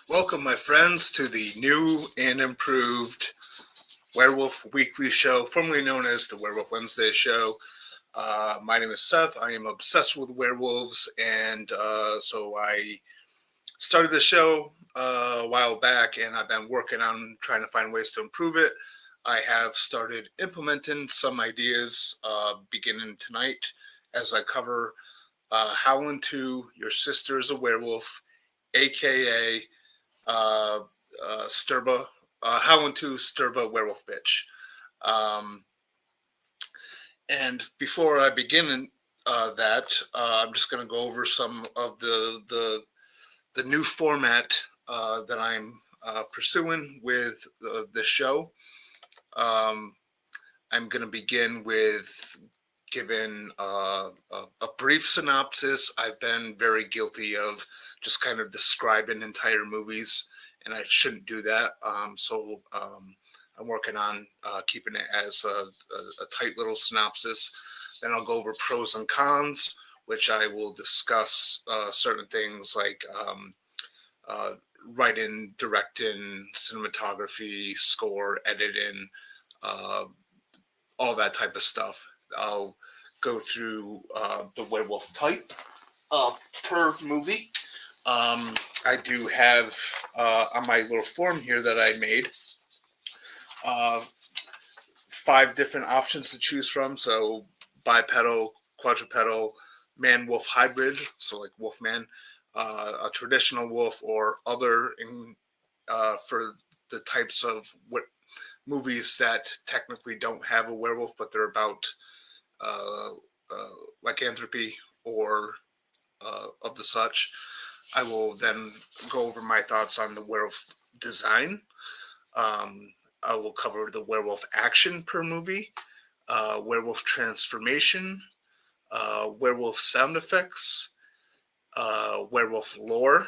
Welcome, my friends, to the new and improved Werewolf Weekly Show, formerly known as the Werewolf Wednesday Show. My name is Seth. I am obsessed with werewolves, and so I started the show a while back, and I've been working on trying to find ways to improve it. I have started implementing some ideas beginning tonight as I cover Howling II, Your Sister is a Werewolf, aka uh, Sturba, Howling II, Sturba, Werewolf Bitch. Um, and before I begin I'm just going to go over some of the new format that I'm pursuing with the show. Um, I'm going to begin with giving a brief synopsis. I've been very guilty of just kind of describing entire movies, and I shouldn't do that. So I'm working on keeping it as a tight little synopsis. Then I'll go over pros and cons, which I will discuss certain things like uh, writing, directing, cinematography, score, editing, uh, all that type of stuff. I'll go through the werewolf type per movie. I do have on my little form here that I made uh, 5 different options to choose from. So bipedal, quadrupedal, man-wolf hybrid, so like Wolfman, a traditional wolf, or other for the types of movies that technically don't have a werewolf, but they're about uh, lycanthropy or of the such. I will then go over my thoughts on the werewolf design. Um, I will cover the werewolf action per movie, werewolf transformation, werewolf sound effects, werewolf lore,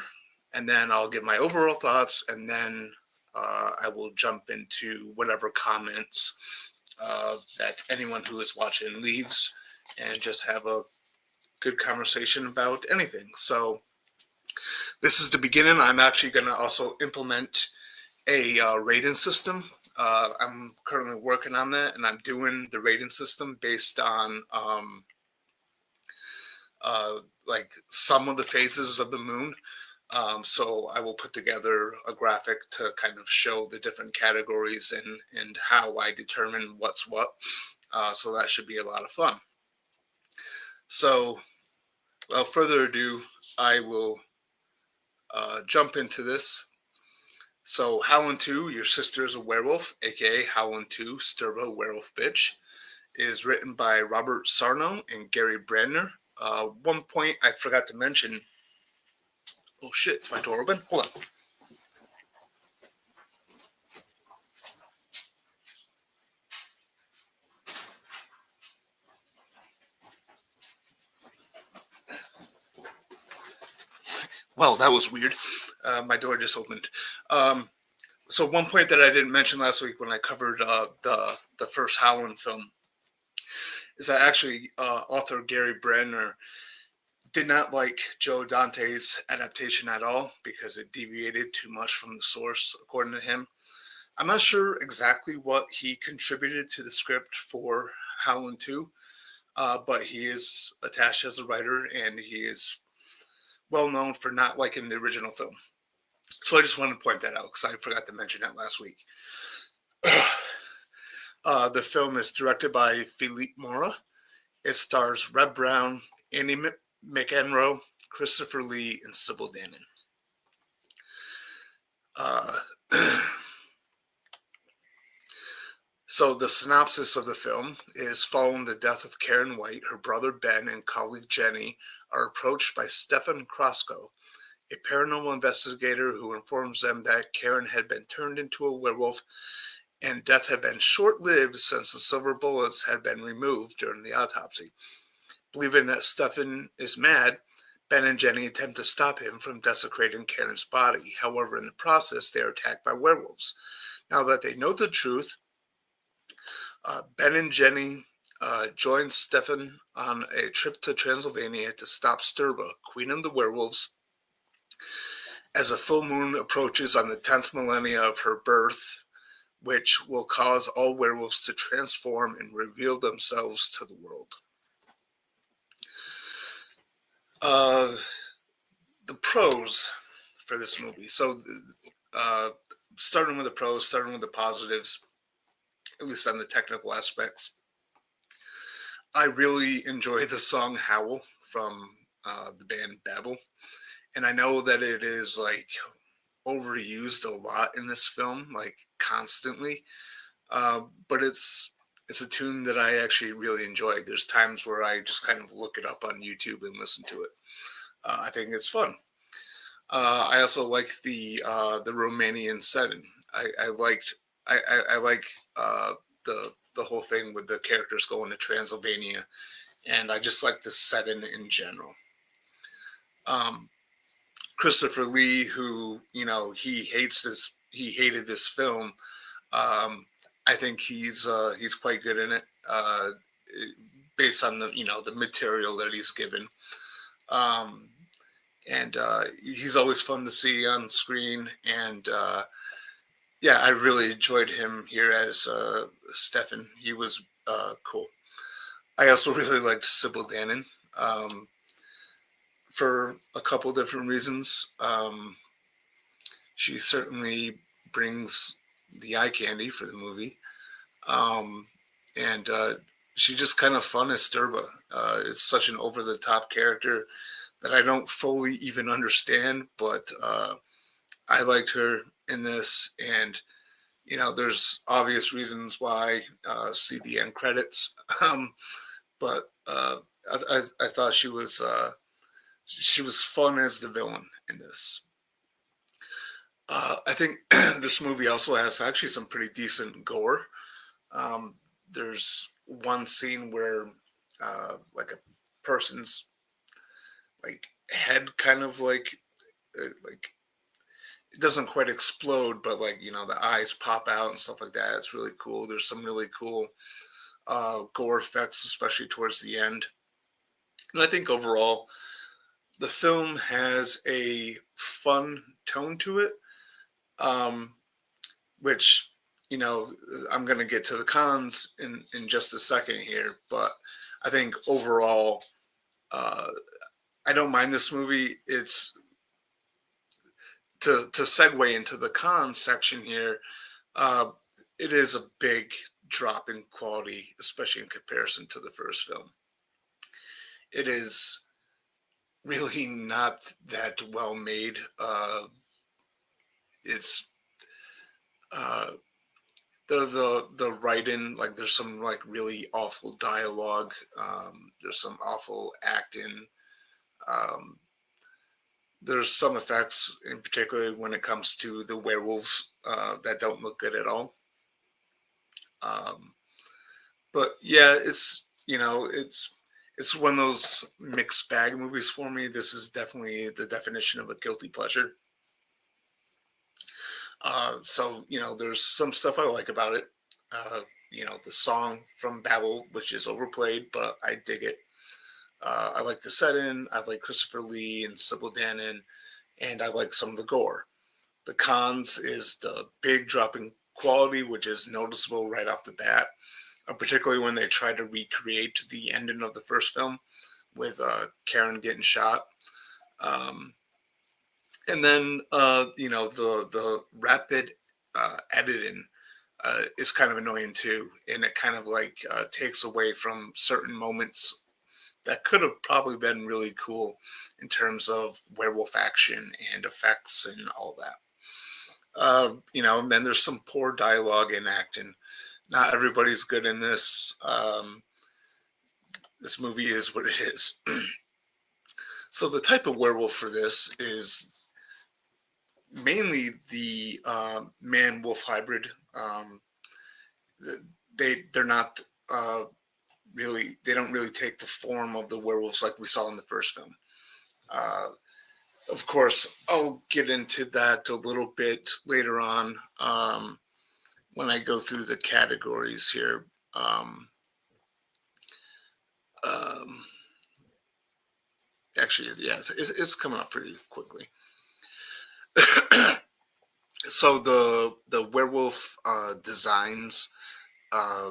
and then I'll give my overall thoughts, and then I will jump into whatever comments that anyone who is watching leaves, and just have a good conversation about anything. So this is the beginning. I'm actually going to also implement a rating system. I'm currently working on that, and I'm doing the rating system based on uh, like some of the phases of the moon. So I will put together a graphic to kind of show the different categories and how I determine what's what. So that should be a lot of fun. So without further ado, I will jump into this. So Howlin' 2, Your Sister is a Werewolf, aka Howlin' 2, Sturba, Werewolf Bitch, is written by Robert Sarno and Gary Brandner. One point I forgot to mention. Oh shit, is my door open? Hold on. Well, that was weird. My door just opened. So one point that I didn't mention last week when I covered the first Howlin' film is that actually author Gary Brandner did not like Joe Dante's adaptation at all because it deviated too much from the source, according to him. I'm not sure exactly what he contributed to the script for Howlin' 2, but he is attached as a writer, and he is well known for not liking the original film. So I just wanted to point that out because I forgot to mention that last week. The film is directed by Philippe Mora. It stars Reb Brown, Andy McEnroe, Christopher Lee, and Sybil Dannon. So the synopsis of the film is: following the death of Karen White, her brother Ben and colleague Jenny are approached by Stefan Krasko, a paranormal investigator who informs them that Karen had been turned into a werewolf and death had been short-lived since the silver bullets had been removed during the autopsy. Believing that Stefan is mad, Ben and Jenny attempt to stop him from desecrating Karen's body. However, in the process, they are attacked by werewolves. Now that they know the truth, Ben and Jenny join Stefan on a trip to Transylvania to stop Sturba, queen of the werewolves, as a full moon approaches on the 10th millennia of her birth, which will cause all werewolves to transform and reveal themselves to the world. The pros for this movie. So, starting with the pros, starting with the positives, at least on the technical aspects. I really enjoy the song Howl from the band Babel. And I know that it is like overused a lot in this film, like constantly. But it's a tune that I actually really enjoy. There's times where I just kind of look it up on YouTube and listen to it. I think it's fun. I also like the Romanian setting. I liked I like the whole thing with the characters going to Transylvania, and I just like the setting in general. Um, Christopher Lee, who he hated this film. I think he's quite good in it, based on the material that he's given. Um, and he's always fun to see on screen. And yeah, I really enjoyed him here as Stefan. He was cool. I also really liked Sybil Dannon, for a couple different reasons. She certainly brings the eye candy for the movie. Um, and she's just kind of fun as Sturba. It's such an over the top character that I don't fully even understand, but I liked her in this. And there's obvious reasons why. See the end credits. But I thought she was fun as the villain in this. I think this movie also has actually some pretty decent gore. Um, there's one scene where like a person's like head kind of like it doesn't quite explode, but like the eyes pop out and stuff like that. It's really cool. There's some really cool gore effects, especially towards the end. And I think overall, the film has a fun tone to it, um, which I'm going to get to the cons in just a second here. But I think overall, uh, I don't mind this movie. It's to segue into the cons section here. Uh, it is a big drop in quality, especially in comparison to the first film. It is really not that well made. It's uh, the writing, like there's some like really awful dialogue. There's some awful acting. Um, there's some effects, in particular when it comes to the werewolves, that don't look good at all. Um, but yeah, it's one of those mixed bag movies for me. This is definitely the definition of a guilty pleasure. So there's some stuff I like about it. The song from Babel, which is overplayed, but I dig it. I like the setting. I like Christopher Lee and Sybil Dannon, and I like some of the gore. The cons is the big drop in quality, which is noticeable right off the bat, particularly when they try to recreate the ending of the first film with Karen getting shot. Um, and then the rapid editing is kind of annoying too, and it kind of like takes away from certain moments that could have probably been really cool in terms of werewolf action and effects and all that. And then there's some poor dialogue and acting. Not everybody's good in this. This movie is what it is. So the type of werewolf for this is mainly the man wolf hybrid. They're not they don't really take the form of the werewolves like we saw in the first film. Uh, of course, I'll get into that a little bit later on, when I go through the categories here. Um, Actually, yeah, it's coming up pretty quickly. So the werewolf designs, uh,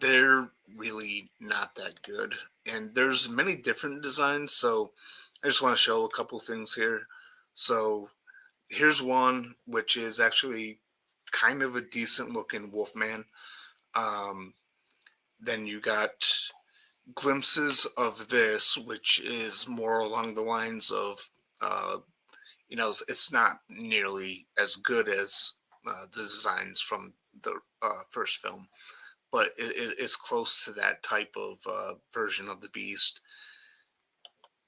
they're really not that good, and there's many different designs. So I just want to show a couple things here. So here's one which is actually kind of a decent looking wolfman. Um, then you got glimpses of this, which is more along the lines of, uh, it's not nearly as good as the designs from the first film, but it's close to that type of version of the beast.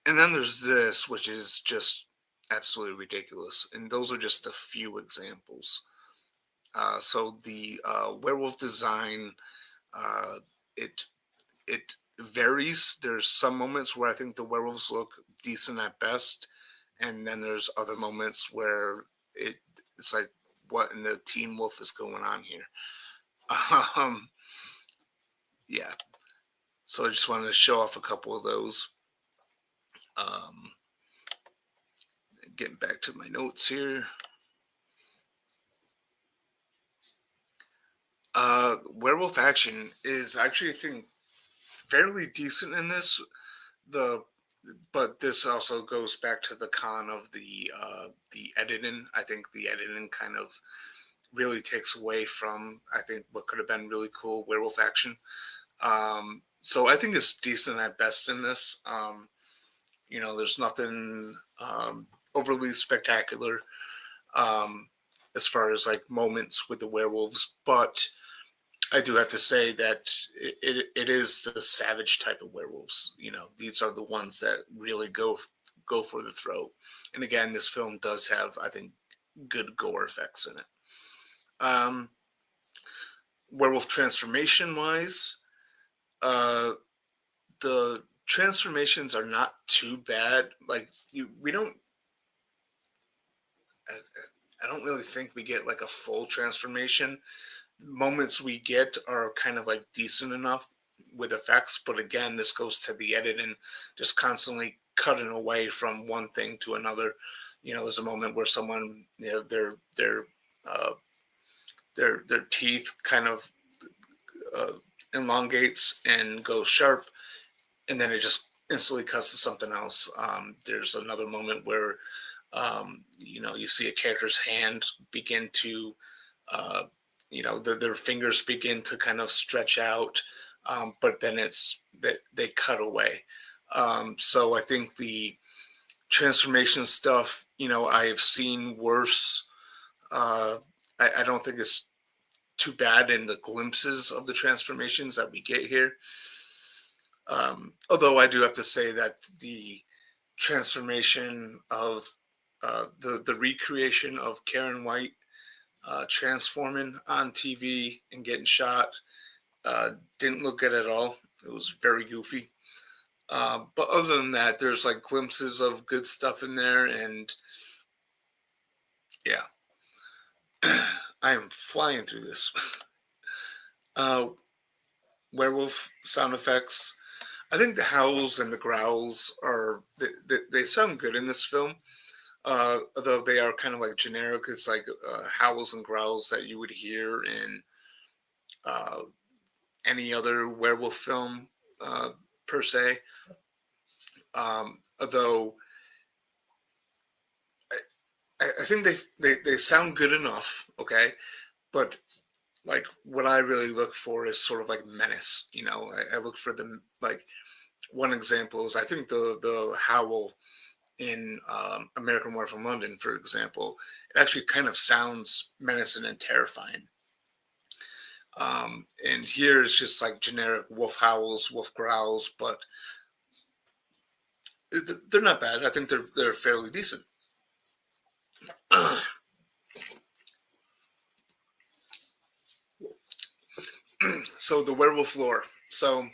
And then there's this, which is just absolutely ridiculous. And those are just a few examples. So the werewolf design, uh, it it varies. There's some moments where I think the werewolves look decent at best, and then there's other moments where it's like, what in the Teen Wolf is going on here? Um, yeah. So I just wanted to show off a couple of those. Um, Getting back to my notes here. Werewolf action is actually, I think, fairly decent in this. The But this also goes back to the con of the editing. I think the editing kind of really takes away from, I think, what could have been really cool werewolf action. So I think it's decent at best in this. There's nothing overly spectacular um, as far as like moments with the werewolves, but I do have to say that it is the savage type of werewolves. These are the ones that really go for the throat. And again, this film does have, I think, good gore effects in it. Um, Werewolf transformation wise, uh, the transformations are not too bad. Like we don't. I don't really think we get like a full transformation. Moments we get are kind of like decent enough with effects, but again, this goes to the editing, just constantly cutting away from one thing to another. There's a moment where someone, uh, their teeth kind of uh, elongates and goes sharp, and then it just instantly cuts to something else. There's another moment where you see a character's hand begin to uh, their fingers begin to kind of stretch out, but then it's that they cut away. So I think the transformation stuff, I have seen worse. uh, I don't think it's too bad in the glimpses of the transformations that we get here. Although I do have to say that the transformation of the recreation of Karen White transforming on TV and getting shot uh, didn't look good at all. It was very goofy. But other than that, there's like glimpses of good stuff in there, and yeah, I am flying through this. uh, Werewolf sound effects. I think the howls and the growls they sound good in this film. Although they are kind of like generic. It's like howls and growls that you would hear in uh, any other werewolf film uh, per se. Although I think they sound good enough, okay, but like what I really look for is sort of like menace. I look for the like one example is I think the howl in American Werewolf in London, for example, it actually kind of sounds menacing and terrifying. And here it's just like generic wolf howls, wolf growls, but they're not bad. I think they're fairly decent. So the werewolf lore. So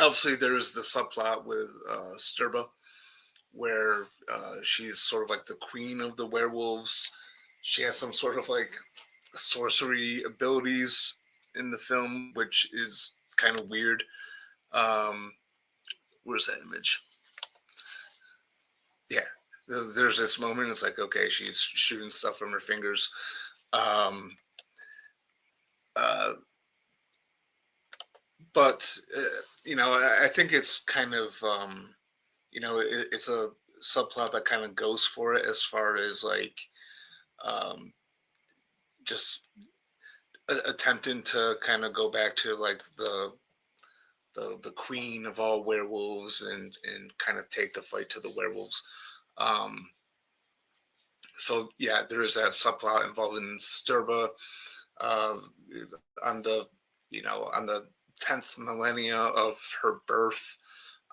obviously there's the subplot with Sturba, where she's sort of like the queen of the werewolves. She has some sort of like sorcery abilities in the film, which is kind of weird. Um, where's that image? Yeah, there's this moment. It's like, okay, she's shooting stuff from her fingers. Um, uh, but I think it's kind of it's a subplot that kind of goes for it as far as like um, just attempting to kind of go back to like the queen of all werewolves and kind of take the fight to the werewolves. Um, so yeah, there is that subplot involving Sturba uh, on the on the 10th millennia of her birth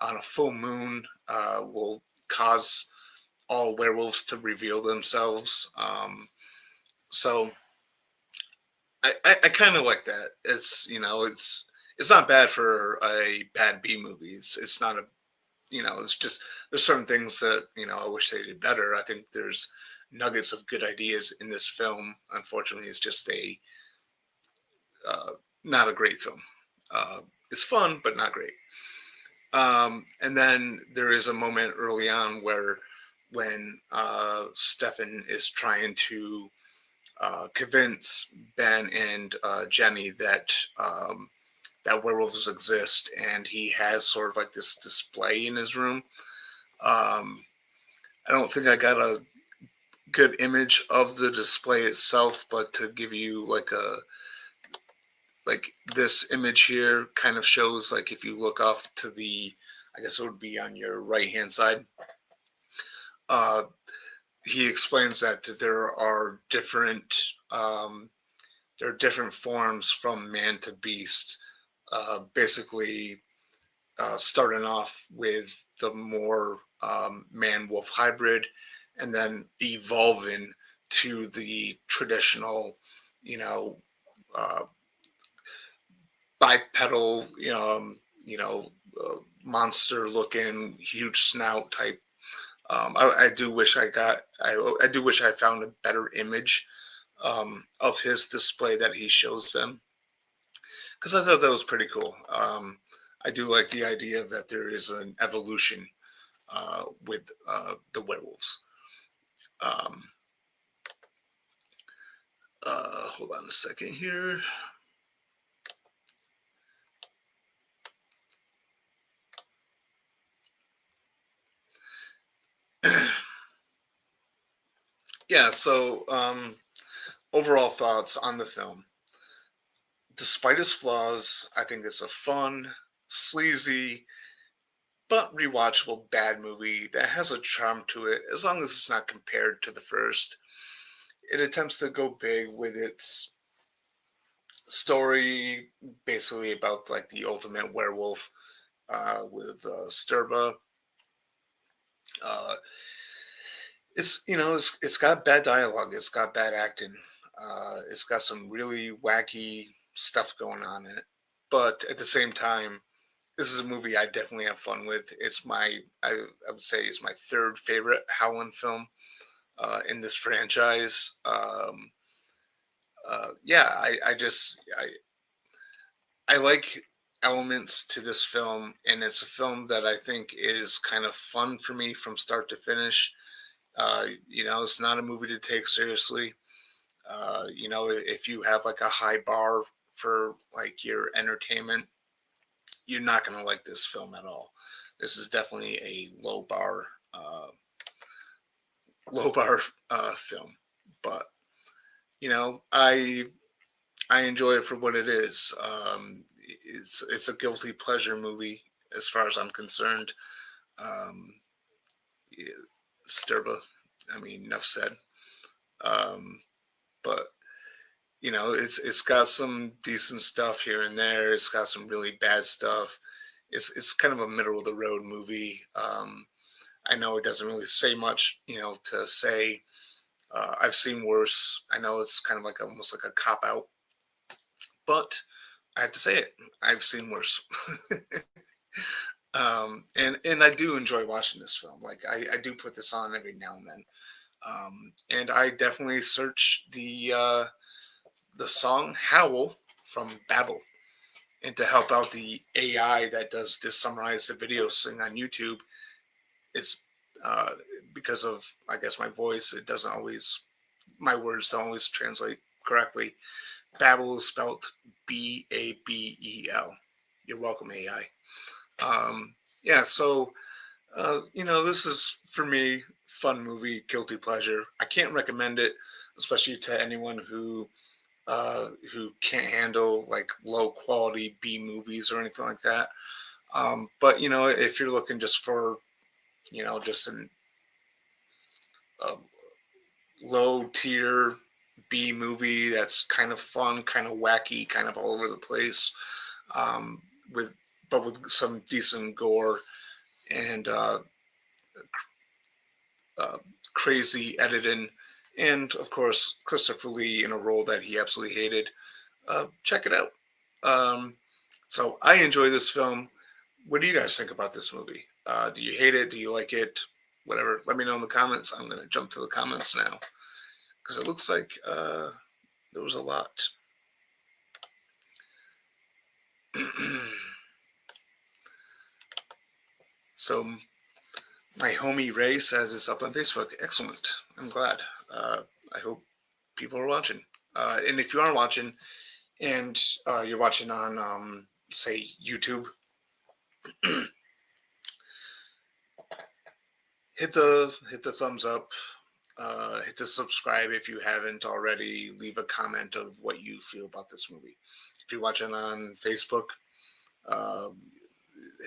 on a full moon will cause all werewolves to reveal themselves. So I kind of like that. It's not bad for a bad B movie. It's not a it's just there's certain things that I wish they did better. I think there's nuggets of good ideas in this film. Unfortunately, it's just a uh, not a great film. Uh, it's fun, but not great. And then there is a moment early on where when Stefan is trying to convince Ben and Jenny that werewolves exist, and he has sort of like this display in his room. Um, I don't think I got a good image of the display itself, but to give you like this image here kind of shows like if you look off to the, I guess it would be on your right hand side. Uh, he explains that there are different forms from man to beast. Basically, starting off with the more man wolf hybrid, and then evolving to the traditional, you know, uh, bipedal, monster looking, huge snout type. I do wish I do wish I found a better image of his display that he shows them, because I thought that was pretty cool. I do like the idea that there is an evolution with the werewolves. Um, Hold on a second here. Yeah, so overall thoughts on the film. Despite its flaws, I think it's a fun, sleazy, but rewatchable bad movie that has a charm to it as long as it's not compared to the first. It attempts to go big with its story, basically about like the ultimate werewolf with Sturba. Uh, it's got bad dialogue, it's got bad acting, it's got some really wacky stuff going on in it. But at the same time, this is a movie I definitely have fun with. I would say it's my third favorite Howling film in this franchise. Yeah, I like elements to this film, and it's a film that I think is kind of fun for me from start to finish. It's not a movie to take seriously. If you have like a high bar for like your entertainment, you're not going to like this film at all. This is definitely a low bar film, but you know, I enjoy it for what it is. It's a guilty pleasure movie as far as I'm concerned. Um, yeah, Sturba, I mean, enough said. Um, but it's got some decent stuff here and there. It's got some really bad stuff. It's kind of a middle of the road movie. I know it doesn't really say much, to say. I've seen worse. I know it's kind of like almost like a cop out, but I have to say it. I've seen worse. And I do enjoy watching this film. Like I do put this on every now and then. And I definitely search the song "Howl" from Babel, and to help out the AI that does this summarize the video thing on YouTube. It's because of, I guess, my voice. It doesn't always, my words don't always translate correctly. Babel is spelled Babel. You're welcome, AI. Yeah, so this is for me fun movie, guilty pleasure. I can't recommend it, especially to anyone who can't handle like low quality B movies or anything like that. But if you're looking just for just a low tier B movie that's kind of fun, kind of wacky, kind of all over the place, um, with but with some decent gore and uh, crazy editing, and of course Christopher Lee in a role that he absolutely hated. Check it out. Um, so I enjoy this film. What do you guys think about this movie? Do you hate it? Do you like it? Whatever. Let me know in the comments. I'm going to jump to the comments now because it looks like there was a lot. So my homie Ray says it's up on Facebook. Excellent. I'm glad. I hope people are watching. And if you are watching and you're watching on, say, YouTube, hit the thumbs up. Hit the subscribe if you haven't already. Leave a comment of what you feel about this movie. If you're watching on Facebook, uh,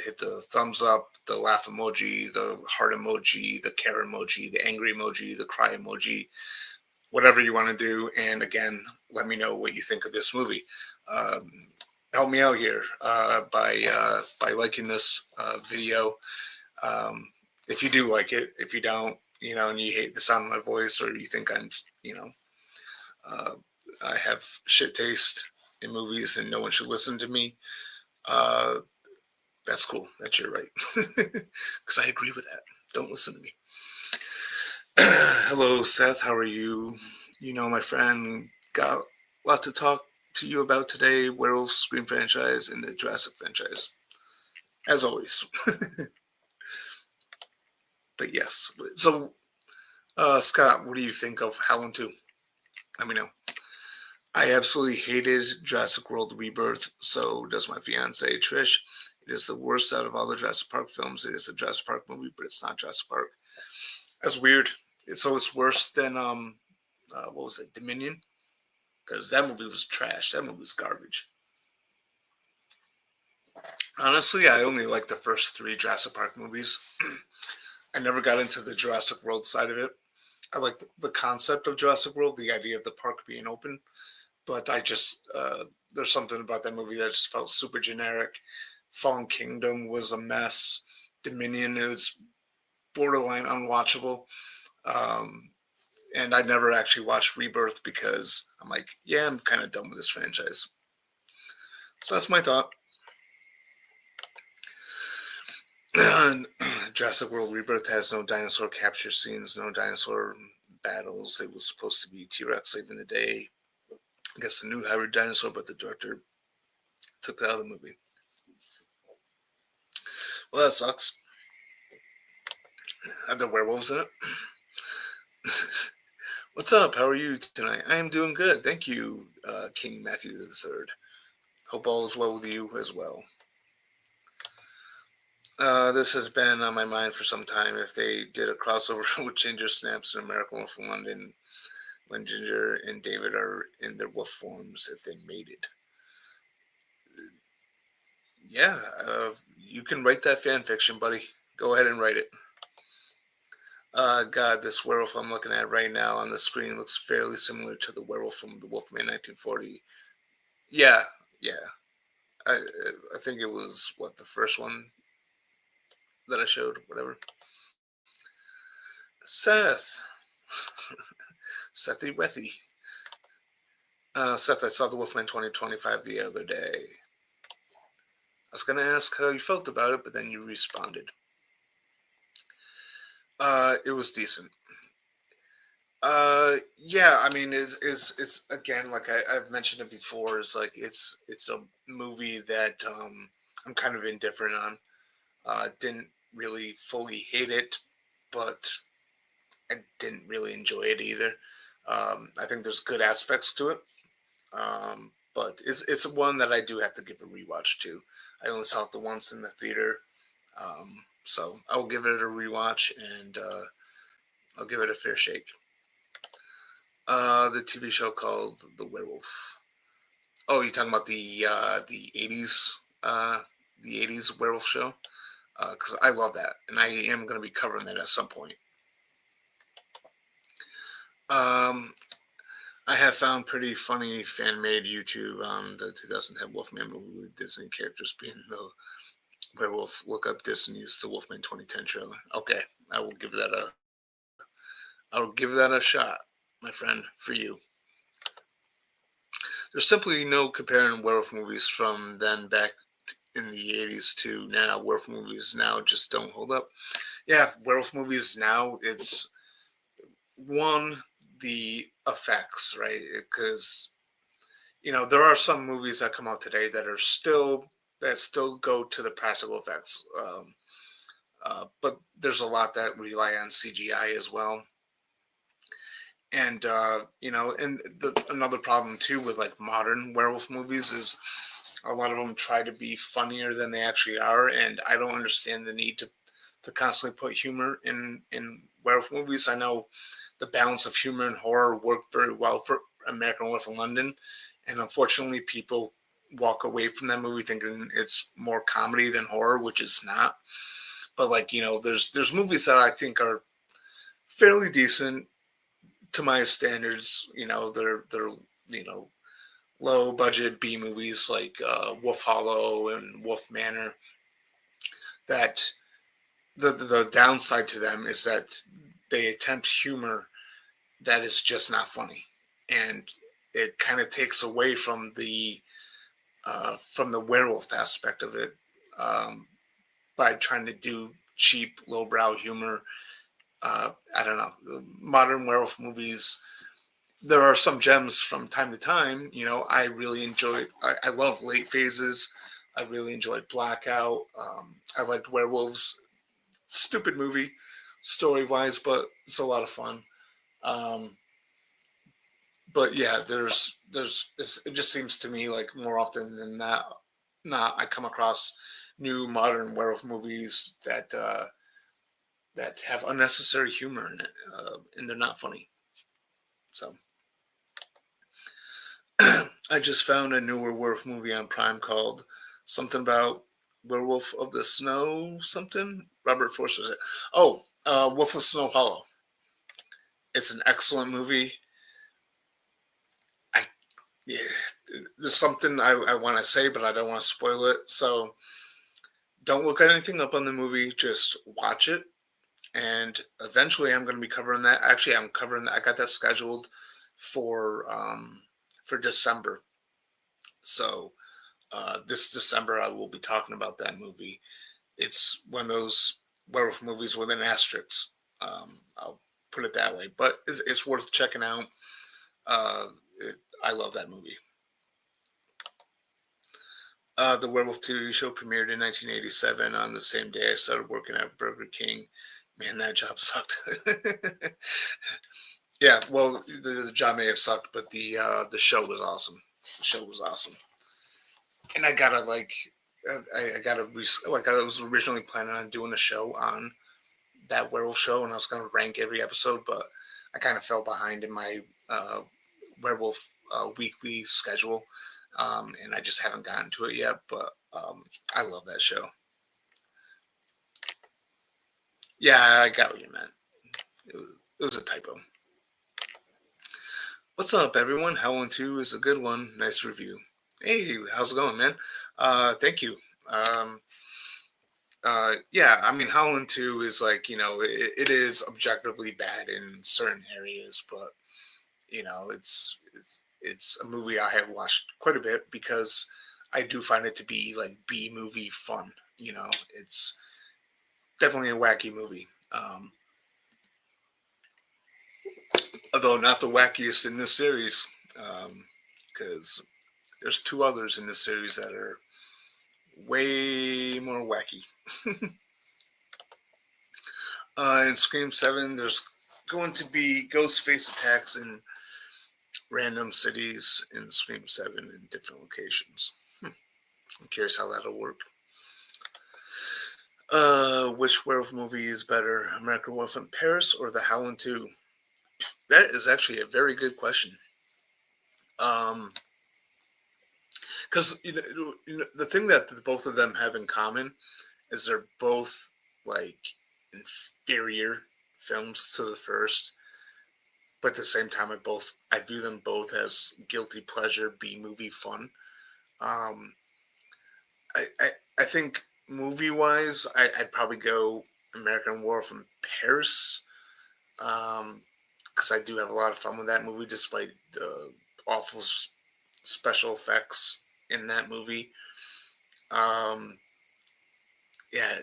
hit the thumbs up, the laugh emoji, the heart emoji, the care emoji, the angry emoji, the cry emoji, whatever you want to do. And again, let me know what you think of this movie. Um, Help me out here by liking this video. Um, if you do like it, if you don't, and you hate the sound of my voice, or you think uh, I have shit taste in movies and no one should listen to me, uh, that's cool. That's your right. Because I agree with that. Don't listen to me. Hello, Seth. How are you? My friend, got a lot to talk to you about today. Werewolf Scream franchise and the Jurassic franchise. As always. But yes. So, Scott, what do you think of Howling II? Let me know. I absolutely hated Jurassic World Rebirth. So does my fiance Trish. It is the worst out of all the Jurassic Park films. It is a Jurassic Park movie, but it's not Jurassic Park. That's weird. It's worse than what was it, Dominion? Because that movie was trash. That movie was garbage. Honestly, I only like the first three Jurassic Park movies. I never got into the Jurassic World side of it. I like the concept of Jurassic World, the idea of the park being open, but I just there's something about that movie that just felt super generic. Fallen Kingdom was a mess. Dominion is borderline unwatchable. Um, and I never actually watched Rebirth because I'm like, yeah, I'm kind of done with this franchise. So that's my thought. Jurassic World Rebirth has no dinosaur capture scenes, no dinosaur battles. It was supposed to be T-Rex saving the day. I guess the new hybrid dinosaur, but the director took that out of the movie. Well, that sucks. Had the werewolves in it. What's up? How are you tonight? I am doing good. Thank you, King Matthew III. Hope all is well with you as well. This has been on my mind for some time. If they did a crossover with Ginger Snaps and American Wolf in London, when Ginger and David are in their wolf forms, if they made it. Yeah, you can write that fan fiction, buddy. Go ahead and write it. God, this werewolf I'm looking at right now on the screen looks fairly similar to the werewolf from the Wolfman 1940. Yeah, yeah. I think it was, what, the first one that I showed, whatever. Seth. Sethy Wethy. Seth, I saw the Wolfman 2025 the other day. I was going to ask how you felt about it, but then you responded. It was decent. Yeah, I mean, it's again, like I've mentioned it before. It's like it's a movie that I'm kind of indifferent on. Didn't really fully hate it, but I didn't really enjoy it either. I think there's good aspects to it, but it's one that I do have to give a rewatch to. I only saw it the once in the theater, so I'll give it a rewatch and I'll give it a fair shake. The TV show called The Werewolf. Oh, you're talking about the '80s the '80s werewolf show? Because I love that, and I am going to be covering that at some point. Um, I have found pretty funny fan-made YouTube on the 2010 Wolfman movie with Disney characters being the werewolf. Look up Disney's The Wolfman 2010 trailer. Okay, I will give that a shot, my friend, for you. There's simply no comparing werewolf movies from then back in the '80s to now. Werewolf movies now just don't hold up. Yeah, werewolf movies now, it's one, the effects, right? Because there are some movies that come out today that still go to the practical effects, but there's a lot that rely on CGI as well. And another problem too with like modern werewolf movies is a lot of them try to be funnier than they actually are, and I don't understand the need to constantly put humor in werewolf movies. I know the balance of humor and horror worked very well for American Werewolf in London, and unfortunately, people walk away from that movie thinking it's more comedy than horror, which is not. But there's movies that I think are fairly decent to my standards. They're low budget B movies like Wolf Hollow and Wolf Manor. That the downside to them is that they attempt humor that is just not funny, and it kind of takes away from the werewolf aspect of it, by trying to do cheap, lowbrow humor. I don't know. Modern werewolf movies, there are some gems from time to time. I really enjoyed. I love Late Phases. I really enjoyed Blackout. I liked Werewolves. Stupid movie, story wise, but it's a lot of fun. Um, but yeah, it just seems to me like more often than not, I come across new modern werewolf movies that have unnecessary humor in it, and they're not funny. So I just found a newer werewolf movie on Prime called something about Werewolf of the Snow something. Robert Forster's it. Oh, Wolf of Snow Hollow. It's an excellent movie. I Yeah, there's something I want to say, but I don't want to spoil it. So don't look at anything up on the movie. Just watch it, and eventually I'm going to be covering that. Actually, I'm covering that. I got that scheduled for December. So this December I will be talking about that movie. It's one of those werewolf movies with an asterisk. I'll put it that way, but it's worth checking out. Uh, I love that movie. The Werewolf TV show premiered in 1987 on the same day I started working at Burger King. Man, that job sucked. Yeah, well, the job may have sucked, but the show was awesome. The show was awesome, and I gotta I gotta like I was originally planning on doing a show on that werewolf show, and I was gonna rank every episode, but I kind of fell behind in my werewolf weekly schedule, and I just haven't gotten to it yet. But I love that show. Yeah, I got what you meant. It was a typo. What's up, everyone? Howling II is a good one. Nice review. Hey, how's it going, man? Thank you. Um, yeah, I mean, Howling II is like, it is objectively bad in certain areas, but it's a movie I have watched quite a bit because I do find it to be like B movie fun. It's definitely a wacky movie. Although not the wackiest in this series, because there's two others in this series that are way more wacky. In Scream 7, there's going to be ghost face attacks in random cities in Scream 7 in different locations. I'm curious how that'll work. Which werewolf movie is better, American Werewolf in Paris or The Howling II? That is actually a very good question. Because the thing that both of them have in common is they're both like inferior films to the first, but at the same time, I view them both as guilty pleasure B movie fun. Um, I think movie wise, I'd probably go American Werewolf in Paris, because I do have a lot of fun with that movie, despite the awful special effects in that movie. Um, yeah,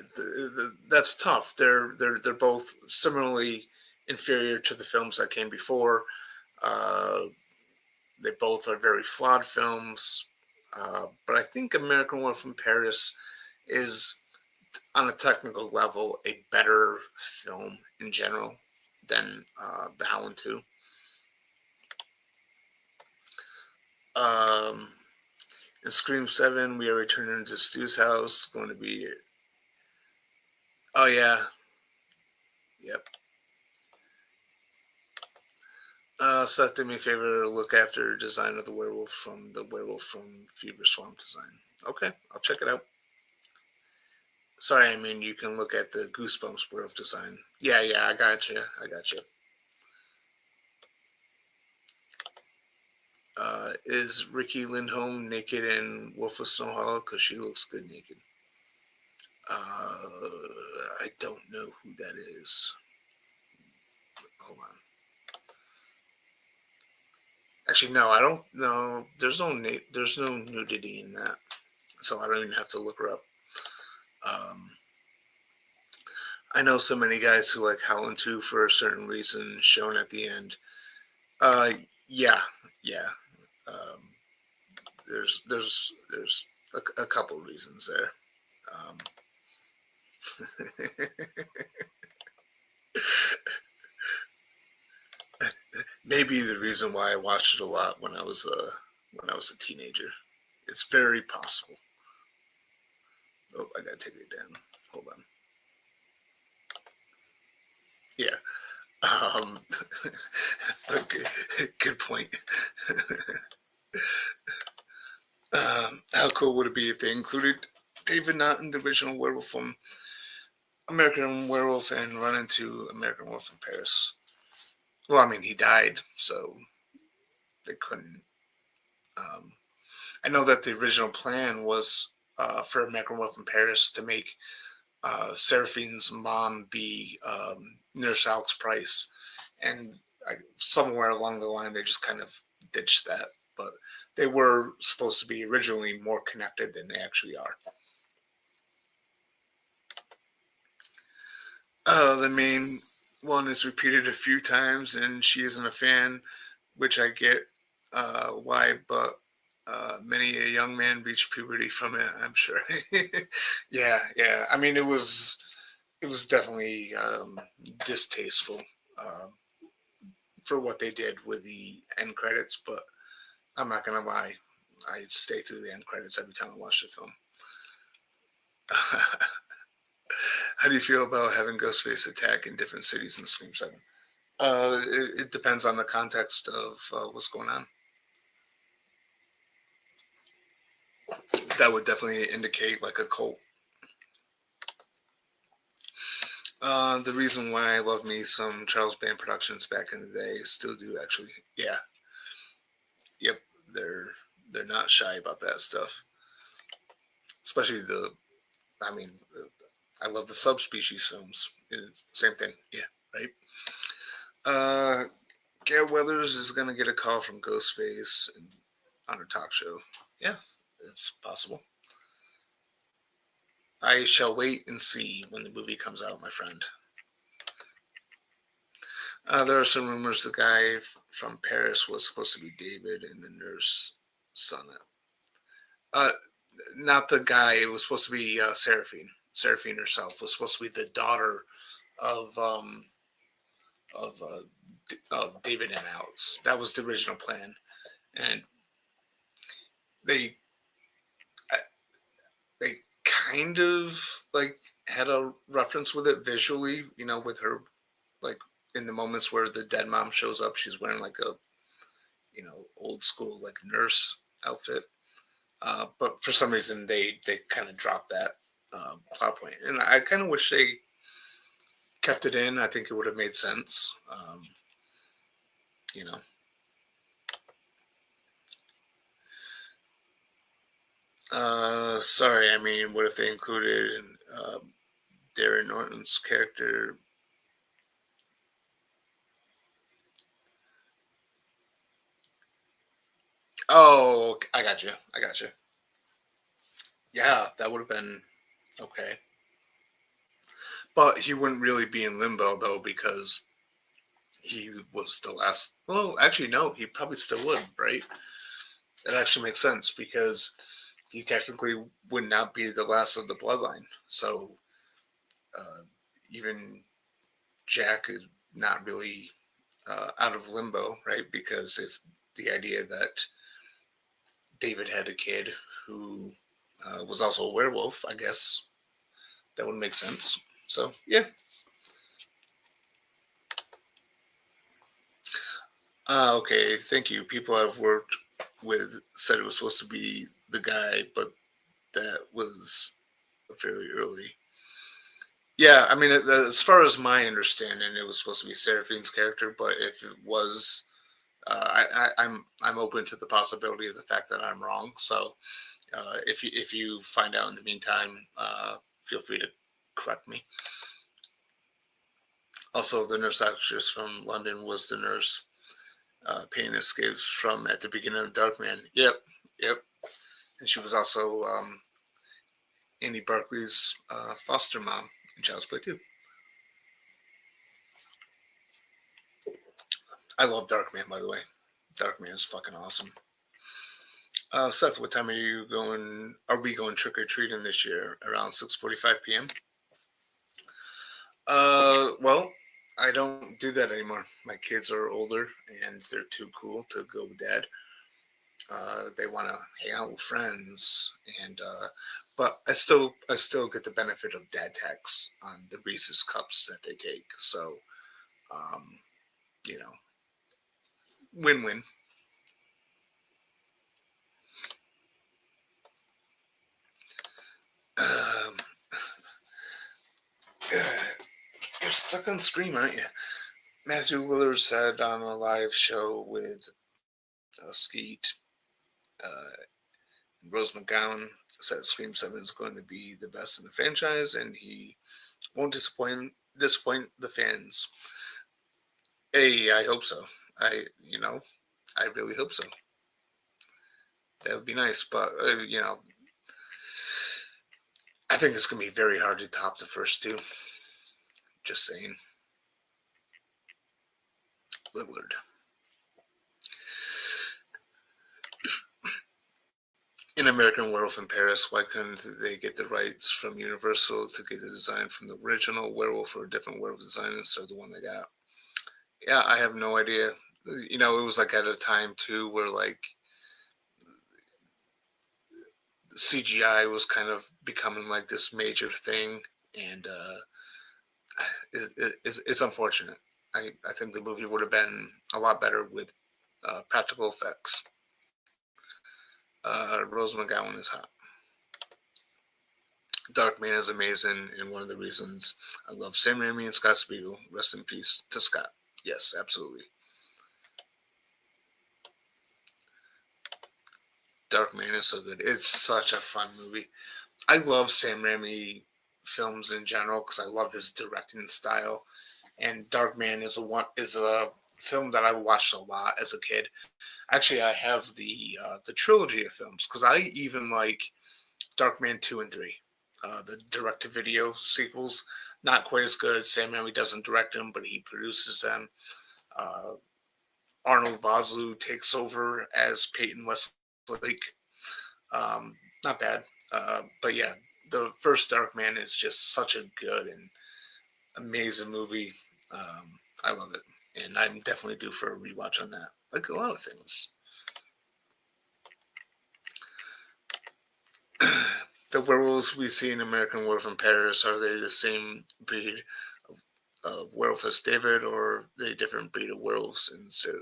that's tough. They're both similarly inferior to the films that came before. Uh, they both are very flawed films, but I think American Werewolf in Paris is, on a technical level, a better film in general than The Howling II. Um, in Scream 7, we are returning to Stu's house. Going to be. Oh, yeah. Yep. Seth did me a favor to look after design of the werewolf from Fever Swamp design. Okay, I'll check it out. Sorry, I mean you can look at the Goosebumps werewolf design. Yeah, I got you. Is Ricky Lindholm naked in Wolf of Snow Hollow? Because she looks good naked. I don't know who that is. Hold on. Actually, no, I don't know. There's no nudity in that, so I don't even have to look her up. Um, I know so many guys who like Howling 2 for a certain reason shown at the end. Uh, yeah, yeah. Um, there's a couple reasons there. Um, maybe the reason why I watched it a lot when I was a teenager. It's very possible. Oh, I gotta take it down. Hold on. Yeah. Um, okay. Good point. How cool would it be if they included David Naughton, the original werewolf from American Werewolf, and run into American Werewolf in Paris? Well, I mean, he died, so they couldn't. Um, I know that the original plan was for American Werewolf in Paris to make Seraphine's mom be Nurse Alex Price, and somewhere along the line they just kind of ditched that. But they were supposed to be originally more connected than they actually are. The main one is repeated a few times, and she isn't a fan, which I get why, but many a young man reached puberty from it, I'm sure. Yeah. I mean, it was definitely distasteful um, for what they did with the end credits, but I'm not gonna lie, I stay through the end credits every time I watch the film. How do you feel about having Ghostface attack in different cities in Scream 7? It depends on the context of what's going on. That would definitely indicate like a cult. The reason why I love me some Charles Band Productions back in the day, still do actually. Yeah, yep, they're they're not shy about that stuff. Especially I mean, I love the subspecies films. Same thing. Yeah, right. Uh, Gail Weathers is gonna get a call from Ghostface on her talk show. Yeah, it's possible. I shall wait and see when the movie comes out, my friend. There are some rumors the guy from Paris was supposed to be David and the nurse son. Uh, Not the guy. It was supposed to be Seraphine. Seraphine herself was supposed to be the daughter of of, uh, of David and Alex. That was the original plan, and they uh, they kind of like had a reference with it visually, with her like in the moments where the dead mom shows up, she's wearing like a old school like nurse outfit. But for some reason they kind of dropped that plot point, and I kind of wish they kept it in. I think it would have made sense. You know. Sorry, I mean, what if they included Darren Norton's character? Oh, I got you. I got you. Yeah, that would have been okay. But he wouldn't really be in limbo though because he was the last. Well, actually, no, he probably still would, right? That actually makes sense because he technically would not be the last of the bloodline. So uh, even Jack is not really out of limbo, right? Because if the idea that David had a kid who was also a werewolf, I guess that would make sense. So yeah. Okay, thank you. People I've worked with said it was supposed to be the guy, but that was very early. Yeah, I mean, as far as my understanding, it was supposed to be Seraphine's character, but if it was, I'm open to the possibility of the fact that I'm wrong. So if you find out in the meantime, feel free to correct me. Also, the nurse actress from London was the nurse Payne escapes from at the beginning of Darkman. Yep, yep. And she was also Andy Barclay's foster mom in Child's Play 2. I love Darkman, by the way. Darkman is fucking awesome. Seth, what time are you going? Are we going trick or treating this year? Around 6:45 p.m. Well, I don't do that anymore. My kids are older and they're too cool to go with dad. They want to hang out with friends, and but I still get the benefit of dad tax on the Reese's cups that they take. So, um, you know, win-win. Um, you're stuck on screen, aren't you? Matthew Lillard said on a live show with Skeet, uh, Rose McGowan said Scream 7 is going to be the best in the franchise, and he won't disappoint the fans. Hey, I hope so. I really hope so. That would be nice, but I think it's gonna be very hard to top the first two. Just saying. Lillard. In American Werewolf in Paris, why couldn't they get the rights from Universal to get the design from the original werewolf or a different werewolf design instead of the one they got? Yeah, I have no idea. It was like at a time too where like CGI was kind of becoming like this major thing, and it's unfortunate. I think the movie would have been a lot better with practical effects. Rose McGowan is hot. Darkman is amazing, and one of the reasons I love Sam Raimi and Scott Spiegel. Rest in peace to Scott. Yes, absolutely. Darkman is so good. It's such a fun movie. I love Sam Raimi films in general because I love his directing style. And Darkman is a film that I watched a lot as a kid. Actually, I have the trilogy of films because I even like Darkman 2 and 3. The direct to video sequels, not quite as good. Sam Raimi doesn't direct them, but he produces them. Uh, Arnold Vosloo takes over as Peyton Westlake. Um, Not bad. But yeah, the first Darkman is just such a good and Amazing movie. I love it, and I'm definitely due for a rewatch on that. Like a lot of things. The werewolves we see in American Werewolf in Paris, are they the same breed of werewolf as David, or are they a different breed of werewolves? And so,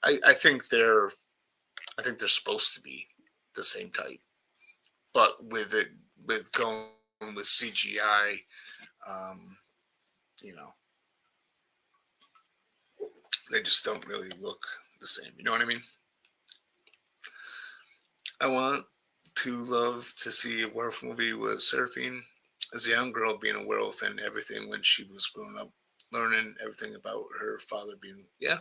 I think they're supposed to be the same type, but with going with CGI, um, you know, they just don't really look the same. You know what I mean? I want to love to see a werewolf movie with Seraphine as a young girl being a werewolf and everything when she was growing up, learning everything about her father being, yeah.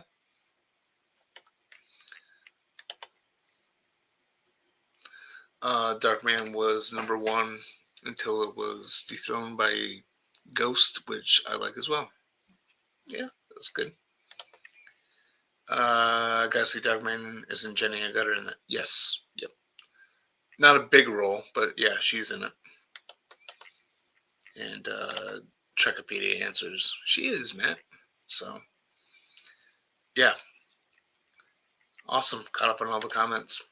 Darkman was number one until it was dethroned by Ghost, which I like as well. Yeah, that's good. I gotta see Darkman. Isn't Jenny Agutter in that? Yes. Yep. Not a big role, but yeah, she's in it. And Trekopedia answers, she is, Matt. So, yeah, awesome. Caught up on all the comments.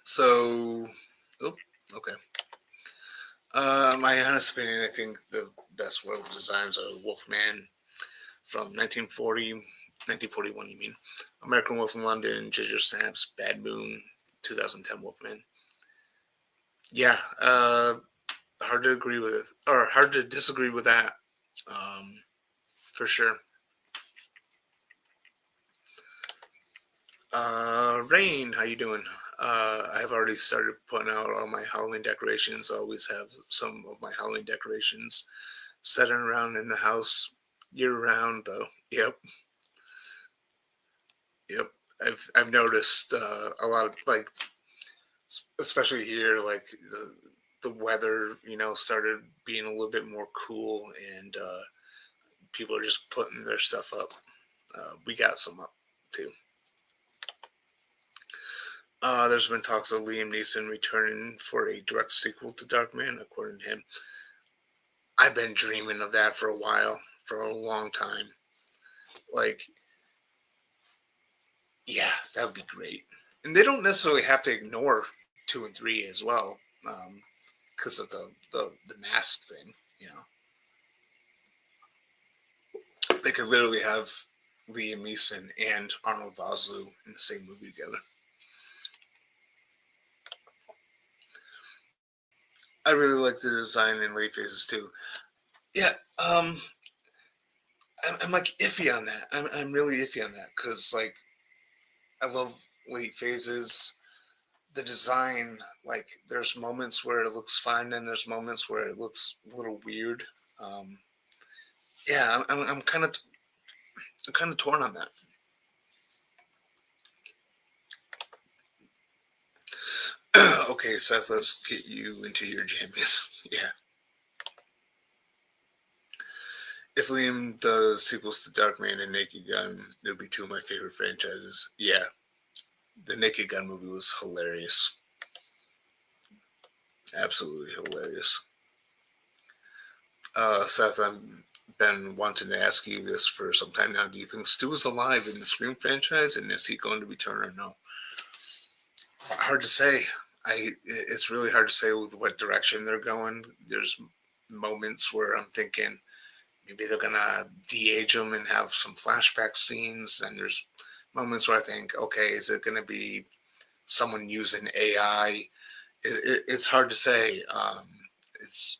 So, oh, okay. My honest opinion, I think the best werewolf designs are Wolfman from 1940, 1941, you mean? American Wolf in London, Ginger Snaps, Bad Moon, 2010 Wolfman. Yeah, hard to agree with it, or hard to disagree with that, for sure. Rain, how you doing? I've already started putting out all my Halloween decorations. I always have some of my Halloween decorations setting around in the house year round, though. Yep, yep. I've noticed a lot of, like, especially here, like the weather, started being a little bit more cool, and people are just putting their stuff up. We got some up too. There's been talks of Liam Neeson returning for a direct sequel to Darkman, according to him. I've been dreaming of that for a while, for a long time. Like, yeah, that would be great. And they don't necessarily have to ignore 2 and 3 as well, because of the mask thing. They could literally have Liam Neeson and Arnold Vosloo in the same movie together. I really like the design in late phases too. Yeah, I'm like iffy on that. I'm really iffy on that because, like, I love late phases. The design, like, there's moments where it looks fine and there's moments where it looks a little weird. Um, yeah, I'm kind of torn on that. Okay, Seth, let's get you into your jammies. Yeah. If Liam does sequels to Darkman and Naked Gun, it'll be two of my favorite franchises. Yeah, the Naked Gun movie was hilarious. Absolutely hilarious. Seth, I've been wanting to ask you this for some time now. Do you think Stu is alive in the Scream franchise, and is he going to return or no? Hard to say. It's really hard to say with what direction they're going. There's moments where I'm thinking maybe they're gonna de-age him and have some flashback scenes, and there's moments where I think, okay, is it gonna be someone using AI? It's hard to say. It's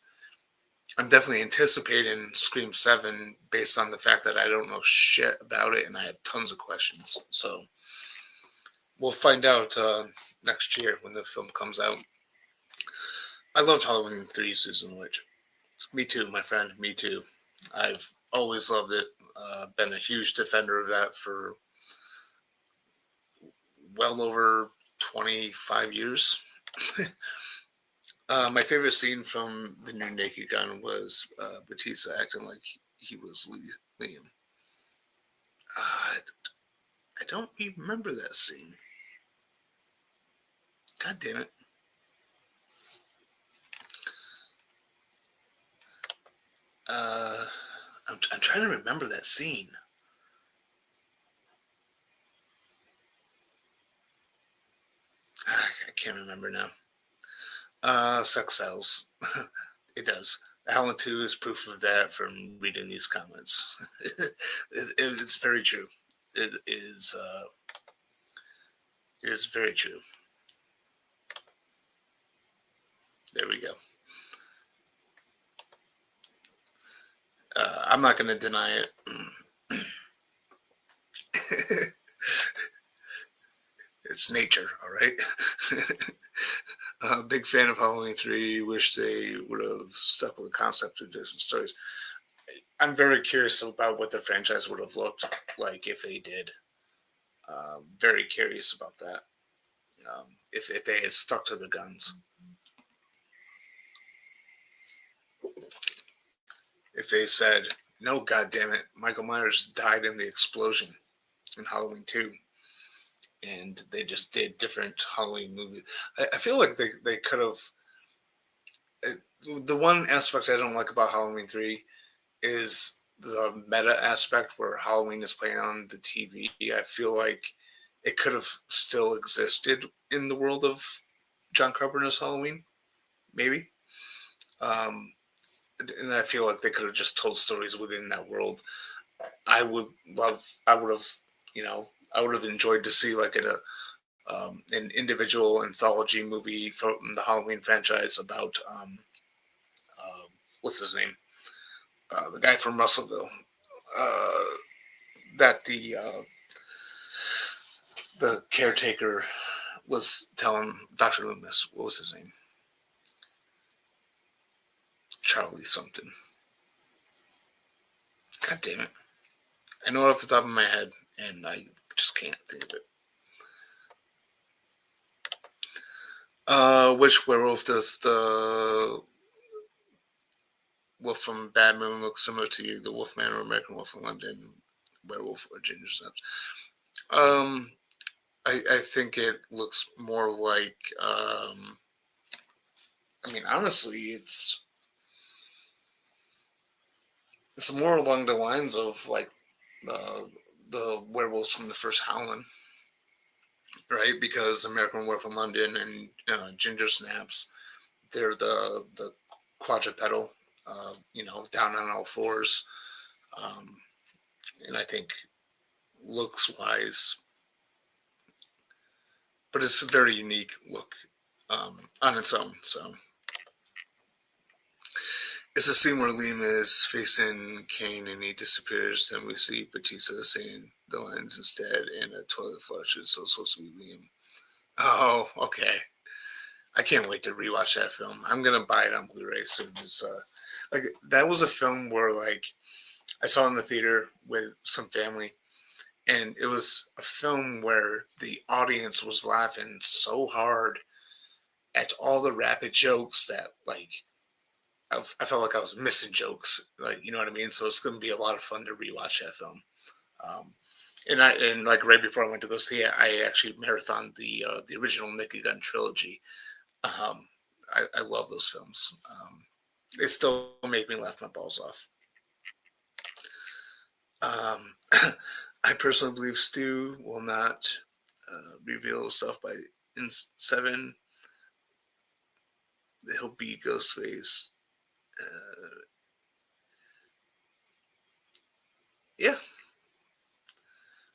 I'm definitely anticipating Scream 7 based on the fact that I don't know shit about it and I have tons of questions. So we'll find out next year when the film comes out. I loved Halloween 3 Season Witch. Me too, my friend. Me too. I've always loved it. Been a huge defender of that for well over 25 years. My favorite scene from the new Naked Gun was Batista acting like he was Liam. I don't remember that scene. God damn it. trying to remember that scene. I can't remember now. Sex sells. It does. Howling II is proof of that from reading these comments. It's very true. It is. It is very true. There we go. I'm not going to deny it. It's nature, all right? Big fan of Halloween 3. Wish they would have stuck with the concept of different stories. I'm very curious about what the franchise would have looked like if they did. Very curious about that. If they had stuck to the guns. If they said, no, goddammit, Michael Myers died in the explosion in Halloween 2. And they just did different Halloween movies. I feel like they could have. The one aspect I don't like about Halloween 3 is the meta aspect where Halloween is playing on the TV. I feel like it could have still existed in the world of John Carpenter's Halloween, maybe. And I feel like they could have just told stories within that world. I would have enjoyed to see like an individual anthology movie from the Halloween franchise about what's his name, the guy from Russellville, that the caretaker was telling Dr. Loomis. What was his name? Charlie something. God damn it! I know it off the top of my head, and I just can't think of it. Which werewolf does the wolf from Bad Moon look similar to you? The Wolfman or American Wolf in London? Werewolf or Ginger Snaps? I think it looks more like. Honestly, it's more along the lines of like the werewolves from the first Howling, right? Because American Werewolf in London and Ginger Snaps, they're the quadrupedal, down on all fours, and I think looks wise, but it's a very unique look on its own. So it's a scene where Liam is facing Kane and he disappears. Then we see Batista saying the lines instead, and a toilet flush is supposed to be Liam. Oh, okay. I can't wait to rewatch that film. I'm gonna buy it on Blu-ray soon. Like that was a film where like I saw it in the theater with some family, and it was a film where the audience was laughing so hard at all the rapid jokes that like I felt like I was missing jokes, like you know what I mean. So it's going to be a lot of fun to rewatch that film. And like right before I went to go see it, I actually marathoned the original Naked Gun trilogy. I love those films. They still make me laugh my balls off. I personally believe Stu will not reveal himself by in 7. He'll be Ghostface. Yeah.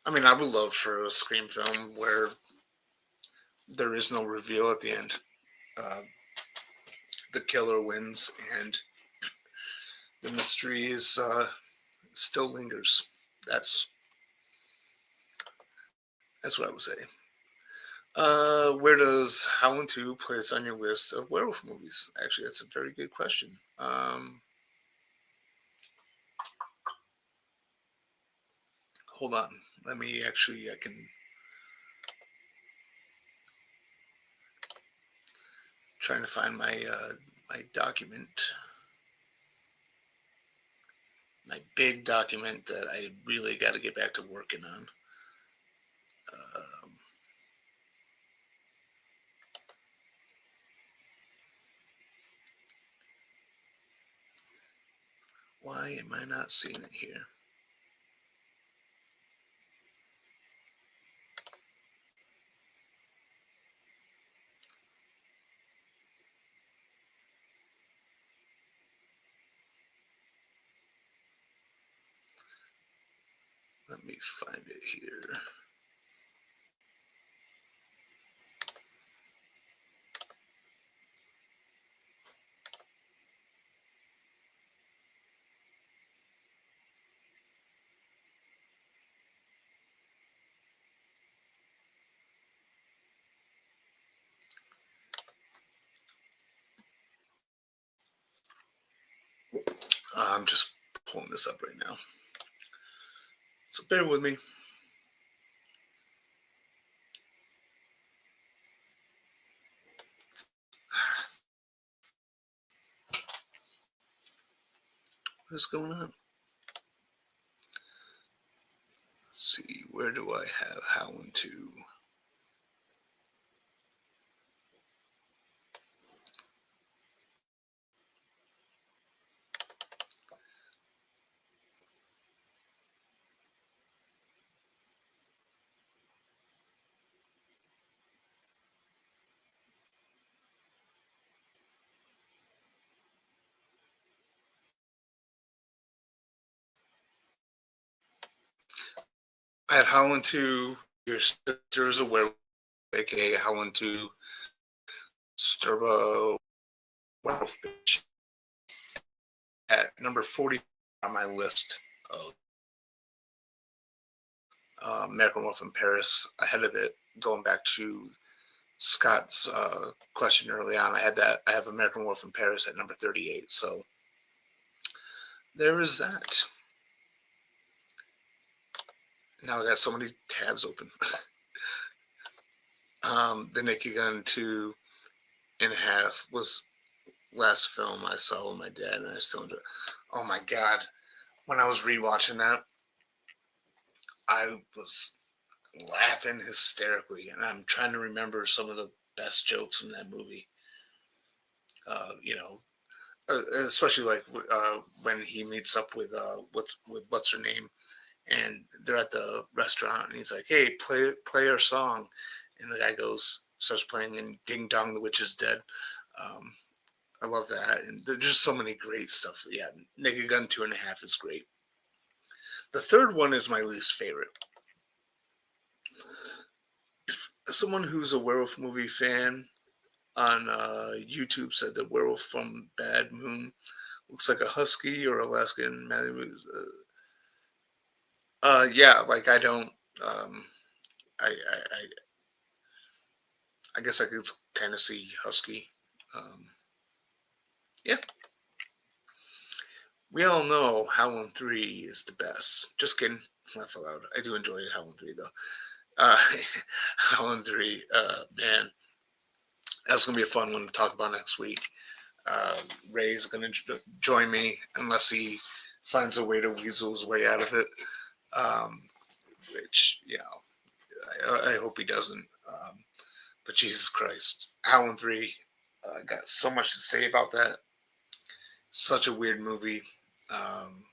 I would love for a Scream film where there is no reveal at the end. The killer wins and the mystery is still lingers. That's what I would say. Where does Howling II place on your list of werewolf movies? Actually, that's a very good question. Hold on. I can. Trying to find my document. My big document that I really got to get back to working on. Why am I not seeing it here? Let me find it here. I'm just pulling this up right now. So bear with me. What is going on? Let's see, where do I have Howling II? I have Howling II, Your Sister is a Werewolf, aka Howling II, Sturba Werewolf Bitch, at number 40 on my list of American Wolf in Paris. Ahead of it, going back to Scott's question early on, I have American Wolf in Paris at number 38. So there is that. Now I got so many tabs open. The Naked Gun 2.5 was last film I saw with my dad, and I still enjoy it. Oh my god. When I was rewatching that, I was laughing hysterically, and I'm trying to remember some of the best jokes from that movie. Especially like when he meets up with what's her name, and they're at the restaurant, and he's like, "Hey, play our song," and the guy starts playing, and "Ding Dong, the Witch is Dead." Um, I love that, and there's just so many great stuff. Yeah, Naked Gun 2.5 is great. The third one is my least favorite. As someone who's a werewolf movie fan on YouTube said that Werewolf from Bad Moon looks like a husky or Alaskan. Yeah, like I don't. I guess I could kind of see husky. Yeah, we all know Howling 3 is the best. Just kidding. Laugh aloud. I do enjoy Howling 3 though. Uh, Howling 3, man, that's gonna be a fun one to talk about next week. Ray's gonna join me unless he finds a way to weasel his way out of it, um, which I hope he doesn't. But Jesus Christ, Howling 3, I got so much to say about that. Such a weird movie. Um,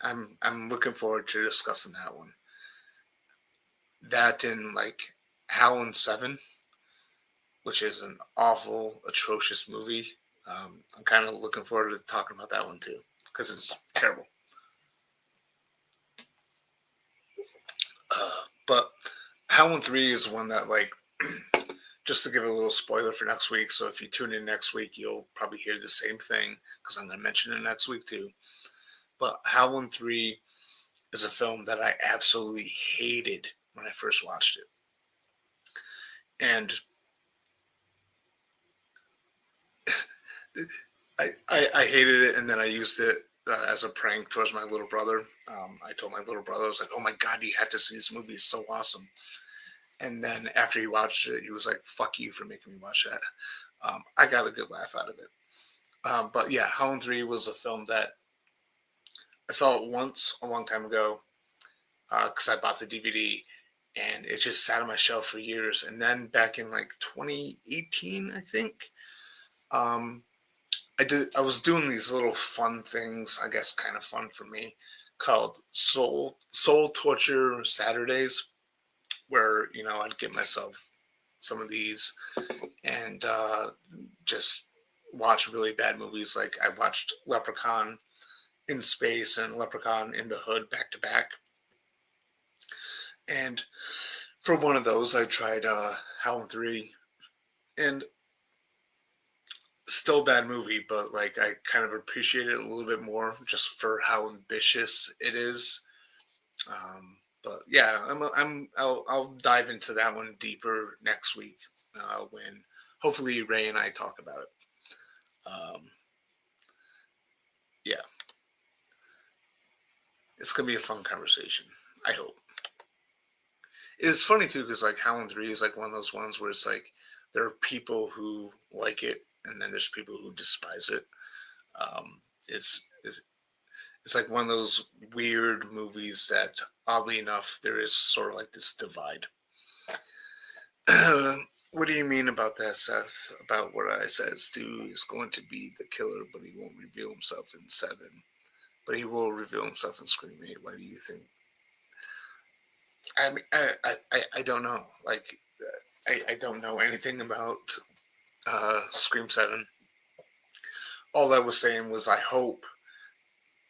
I'm looking forward to discussing that one. That and like Howling 7, which is an awful, atrocious movie. I'm kind of looking forward to talking about that one too because it's terrible. But Howling 3 is one that like. Just to give a little spoiler for next week, so if you tune in next week, you'll probably hear the same thing because I'm going to mention it next week too. But Howling 3 is a film that I absolutely hated when I first watched it. And I hated it, and then I used it as a prank towards my little brother. I told my little brother, I was like, "Oh my God, you have to see this movie. It's so awesome." And then after he watched it, he was like, "Fuck you for making me watch that." I got a good laugh out of it. But yeah, Howling 3 was a film that I saw it once a long time ago because I bought the DVD, and it just sat on my shelf for years. And then back in like 2018, I think, um, I was doing these little fun things, I guess kind of fun for me, called Soul Torture Saturdays, where, I'd get myself some of these and just watch really bad movies. Like I watched Leprechaun in Space and Leprechaun in the Hood back to back. And for one of those, I tried Howling III, and still a bad movie, but like I kind of appreciate it a little bit more just for how ambitious it is. But yeah, I'll dive into that one deeper next week when hopefully Ray and I talk about it. Um, yeah, it's gonna be a fun conversation. I hope. It's funny too because like Howling III is like one of those ones where it's like there are people who like it and then there's people who despise it. Um, it's like one of those weird movies that oddly enough there is sort of like this divide. What do you mean about that, Seth? About what I said? Stu is going to be the killer, but he won't reveal himself in 7. But he will reveal himself in Scream 8. Why do you think? I mean, I don't know. Like, I don't know anything about Scream 7. All I was saying was I hope,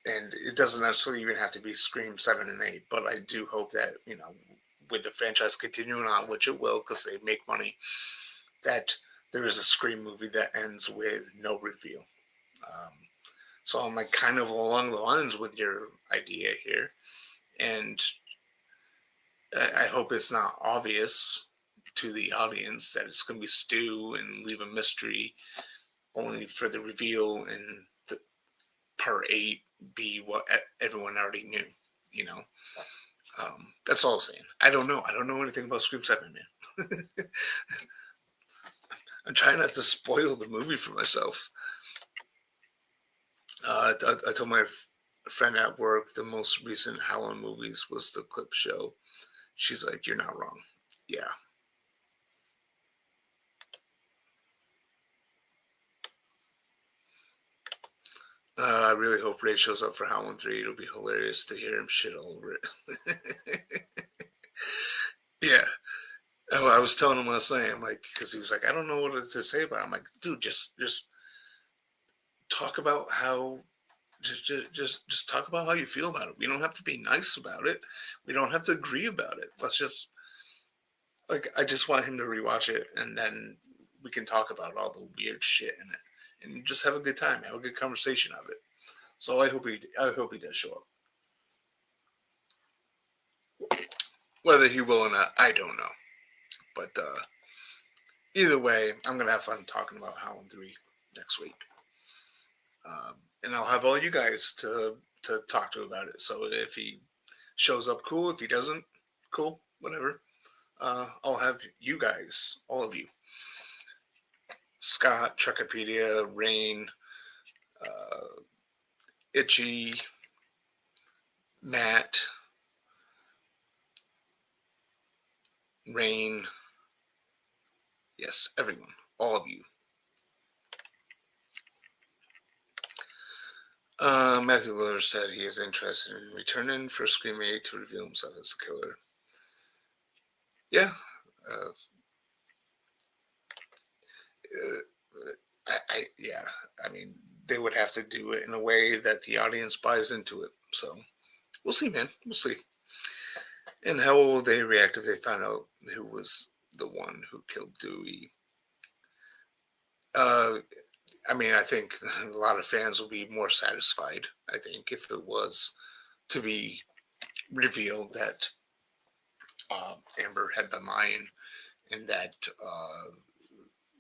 and it doesn't necessarily even have to be Scream 7 and 8, but I do hope that, with the franchise continuing on, which it will because they make money, that there is a Scream movie that ends with no reveal. Um, so I'm like kind of along the lines with your idea here, and I hope it's not obvious to the audience that it's going to be Stu and leave a mystery, only for the reveal in the part 8 be what everyone already knew. You know, that's all I'm saying. I don't know. I don't know anything about Scream 7, man. I'm trying not to spoil the movie for myself. I told my friend at work the most recent Halloween movies was the Clip Show. She's like, "You're not wrong." Yeah. I really hope Ray shows up for Halloween 3. It'll be hilarious to hear him shit all over it. Yeah. Oh, I was telling him last night, I'm like, because he was like, I don't know what to say about it. I'm like, dude, just talk about how just talk about how you feel about it. We don't have to be nice about it. We don't have to agree about it. Let's just like I just want him to rewatch it and then we can talk about all the weird shit in it and just have a good time, have a good conversation of it. So I hope he does show up. Whether he will or not, I don't know. But either way, I'm gonna have fun talking about Howling 3 next week. And I'll have all you guys to talk to about it. So if he shows up, cool. If he doesn't, cool. Whatever. I'll have you guys, all of you, Scott, Trekkopedia, Rain, Itchy, Matt, Rain. Yes, everyone, all of you. Matthew Lillard said he is interested in returning for Scream 8 to reveal himself as the killer. Yeah. Uh, yeah. I mean, they would have to do it in a way that the audience buys into it. So we'll see, man. We'll see. And how will they react if they find out who was the one who killed Dewey? I mean, I think a lot of fans will be more satisfied, I think, if it was to be revealed that Amber had been lying and that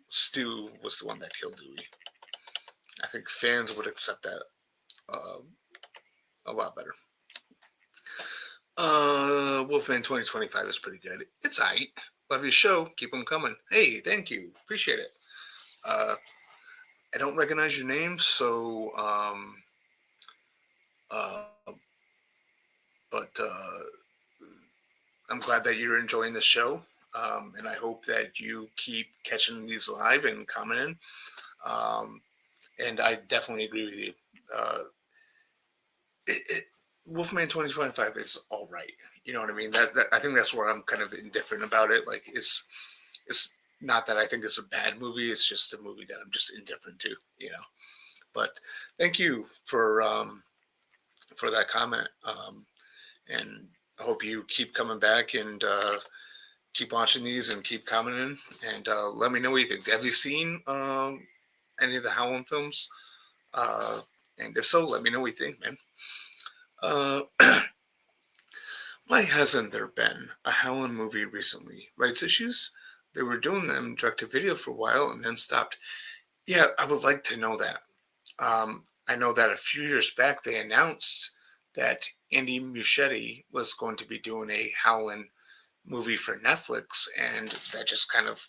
Stu was the one that killed Dewey. I think fans would accept that a lot better. Wolfman 2025 is pretty good. It's aight. Love your show. Keep them coming. Hey, thank you. Appreciate it. I don't recognize your name, so but I'm glad that you're enjoying the show, and I hope that you keep catching these live and commenting. and I definitely agree with you. Uh, Wolfman 2025 is all right. You know what I mean? That I think that's where I'm kind of indifferent about it. Like it's not that I think it's a bad movie. It's just a movie that I'm just indifferent to. You know. But thank you for that comment. And I hope you keep coming back and keep watching these and keep commenting and let me know what you think. Have you seen any of the Howling films? And if so, let me know what you think, man. Uh, why hasn't there been a Howling movie recently? Rights issues? They were doing them direct to video for a while and then stopped. Yeah, I would like to know that. I know that a few years back they announced that Andy Muschietti was going to be doing a Howling movie for Netflix, and that just kind of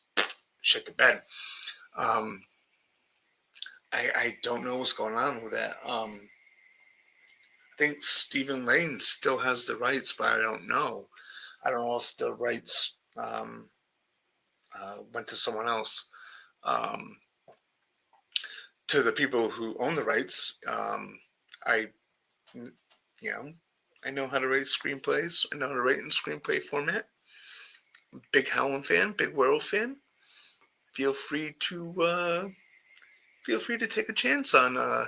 shit the bed. Um, I don't know what's going on with that. I think Stephen Lane still has the rights, but I don't know. I don't know if the rights went to someone else. Um, to the people who own the rights, I, you know, I know how to write screenplays. I know how to write in screenplay format. Big Howling fan, big Werewolf fan. Feel free to take a chance on a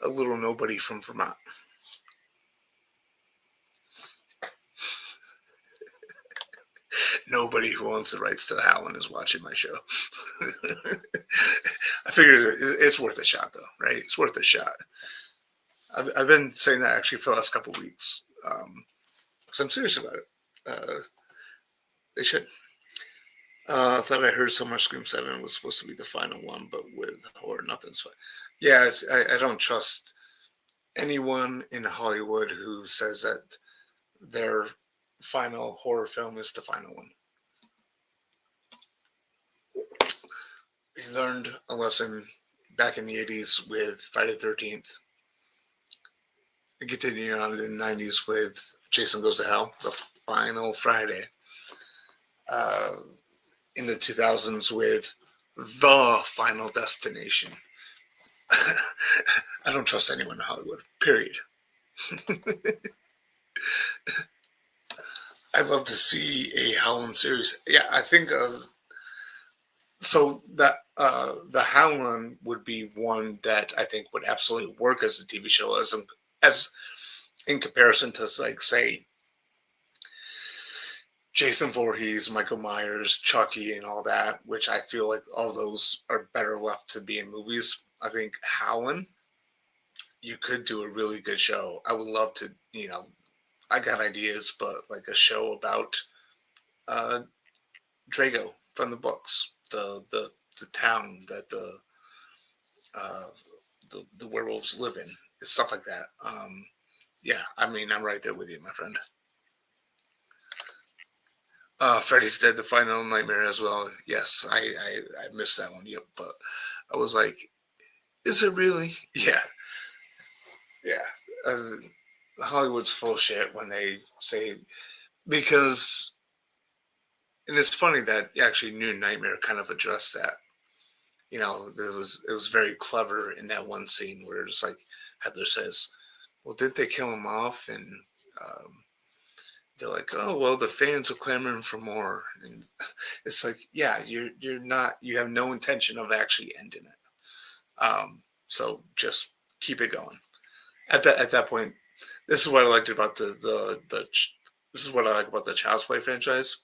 little nobody from Vermont. Nobody who owns the rights to the Howling is watching my show. I figured it's worth a shot, though, right? It's worth a shot. I've been saying that actually for the last couple of weeks. So I'm serious about it. They should. I thought I heard somewhere Scream 7 was supposed to be the final one, but with horror, nothing's fine. Yeah, I don't trust anyone in Hollywood who says that their final horror film is the final one. We learned a lesson back in the 80s with Friday the 13th. We continued on in the 90s with Jason Goes to Hell, the final Friday. In the 2000s with The Final Destination. I don't trust anyone in Hollywood, period. I'd love to see a Howling series. Yeah, I think so that the Howling would be one that I think would absolutely work as a TV show, as in comparison to, like, say, Jason Voorhees, Michael Myers, Chucky, and all that, which I feel like all those are better left to be in movies. I think Howling, you could do a really good show. I would love to, I got ideas, but like a show about Drago from the books, the town that uh, the werewolves live in, stuff like that. Yeah, I mean, I'm right there with you, my friend. Freddy's Dead, the Final Nightmare as well. Yes, I missed that one. Yep, but I was like, is it really? Yeah, yeah. Hollywood's full of shit when they say, because, and it's funny that actually New Nightmare kind of addressed that. It was very clever in that one scene where it's like Heather says, "Well, did they kill him off?" And um, they're like, "Oh, well, the fans are clamoring for more." And it's like, yeah, you're not, you have no intention of actually ending it. So just keep it going. At that point, this is what I liked about this is what I like about the Child's Play franchise.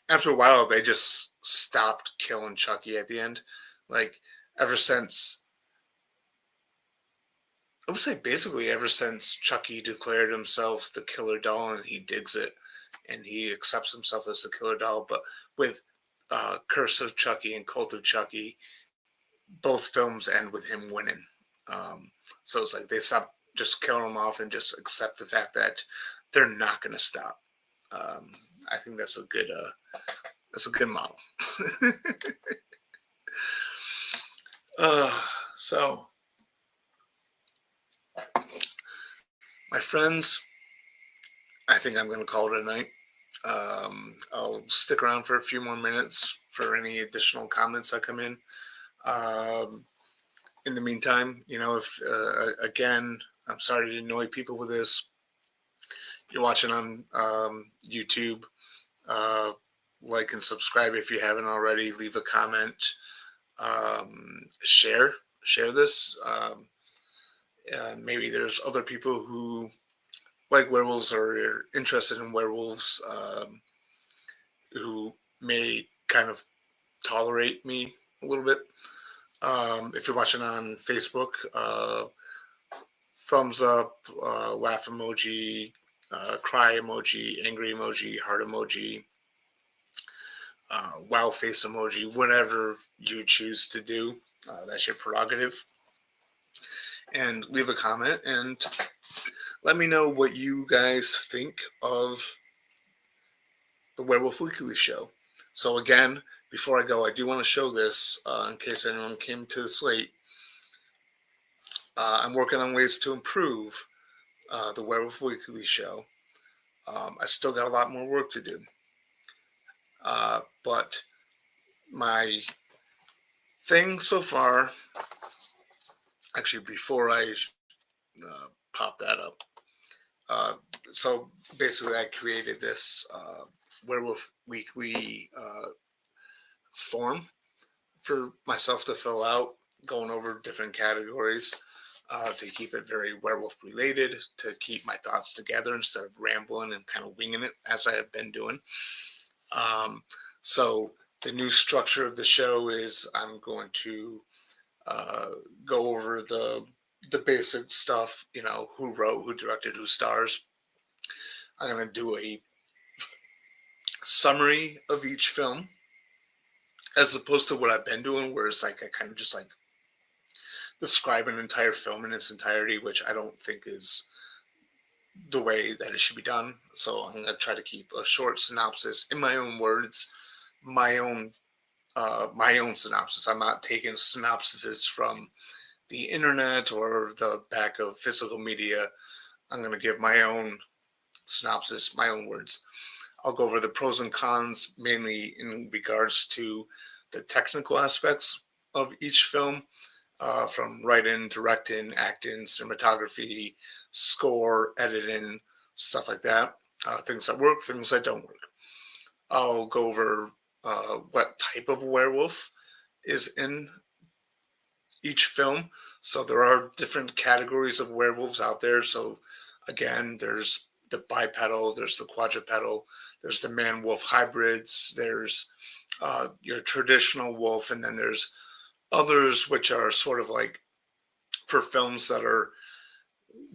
After a while, they just stopped killing Chucky at the end. Like, ever since, I would say basically ever since Chucky declared himself the killer doll and he digs it and he accepts himself as the killer doll, but with Curse of Chucky and Cult of Chucky, both films end with him winning. So it's like they stop just killing him off and just accept the fact that they're not going to stop. I think that's a good model. So, my friends, I think I'm going to call it a night. I'll stick around for a few more minutes for any additional comments that come in. in the meantime, if again, I'm sorry to annoy people with this. You're watching on YouTube. Uh, like and subscribe if you haven't already. Leave a comment. Share this. Maybe there's other people who like werewolves or are interested in werewolves, who may kind of tolerate me a little bit. If you're watching on Facebook, thumbs up, laugh emoji, cry emoji, angry emoji, heart emoji, wow face emoji, whatever you choose to do. That's your prerogative. And leave a comment and let me know what you guys think of the Werewolf Weekly Show. So again, before I go, I do want to show this in case anyone came to this late. I'm working on ways to improve the Werewolf Weekly Show. I still got a lot more work to do. But my thing so far, actually before I pop that up, so basically I created this Werewolf Weekly form for myself to fill out, going over different categories to keep it very werewolf related, to keep my thoughts together instead of rambling and kind of winging it as I have been doing. So the new structure of the show is I'm going to go over the basic stuff, who wrote, who directed, who stars. I'm going to do a summary of each film, as opposed to what I've been doing, where it's like I kind of just like describe an entire film in its entirety, which I don't think is the way that it should be done. So I'm going to try to keep a short synopsis in my own words, my own synopsis. I'm not taking synopsises from the internet or the back of physical media. I'm going to give my own synopsis, my own words. I'll go over the pros and cons, mainly in regards to the technical aspects of each film, from writing, directing, acting, cinematography, score, editing, stuff like that. Things that work, things that don't work. I'll go over what type of werewolf is in each film. So there are different categories of werewolves out there. So again, there's the bipedal, there's the quadrupedal, there's the man-wolf hybrids, there's your traditional wolf, and then there's others which are sort of like for films that are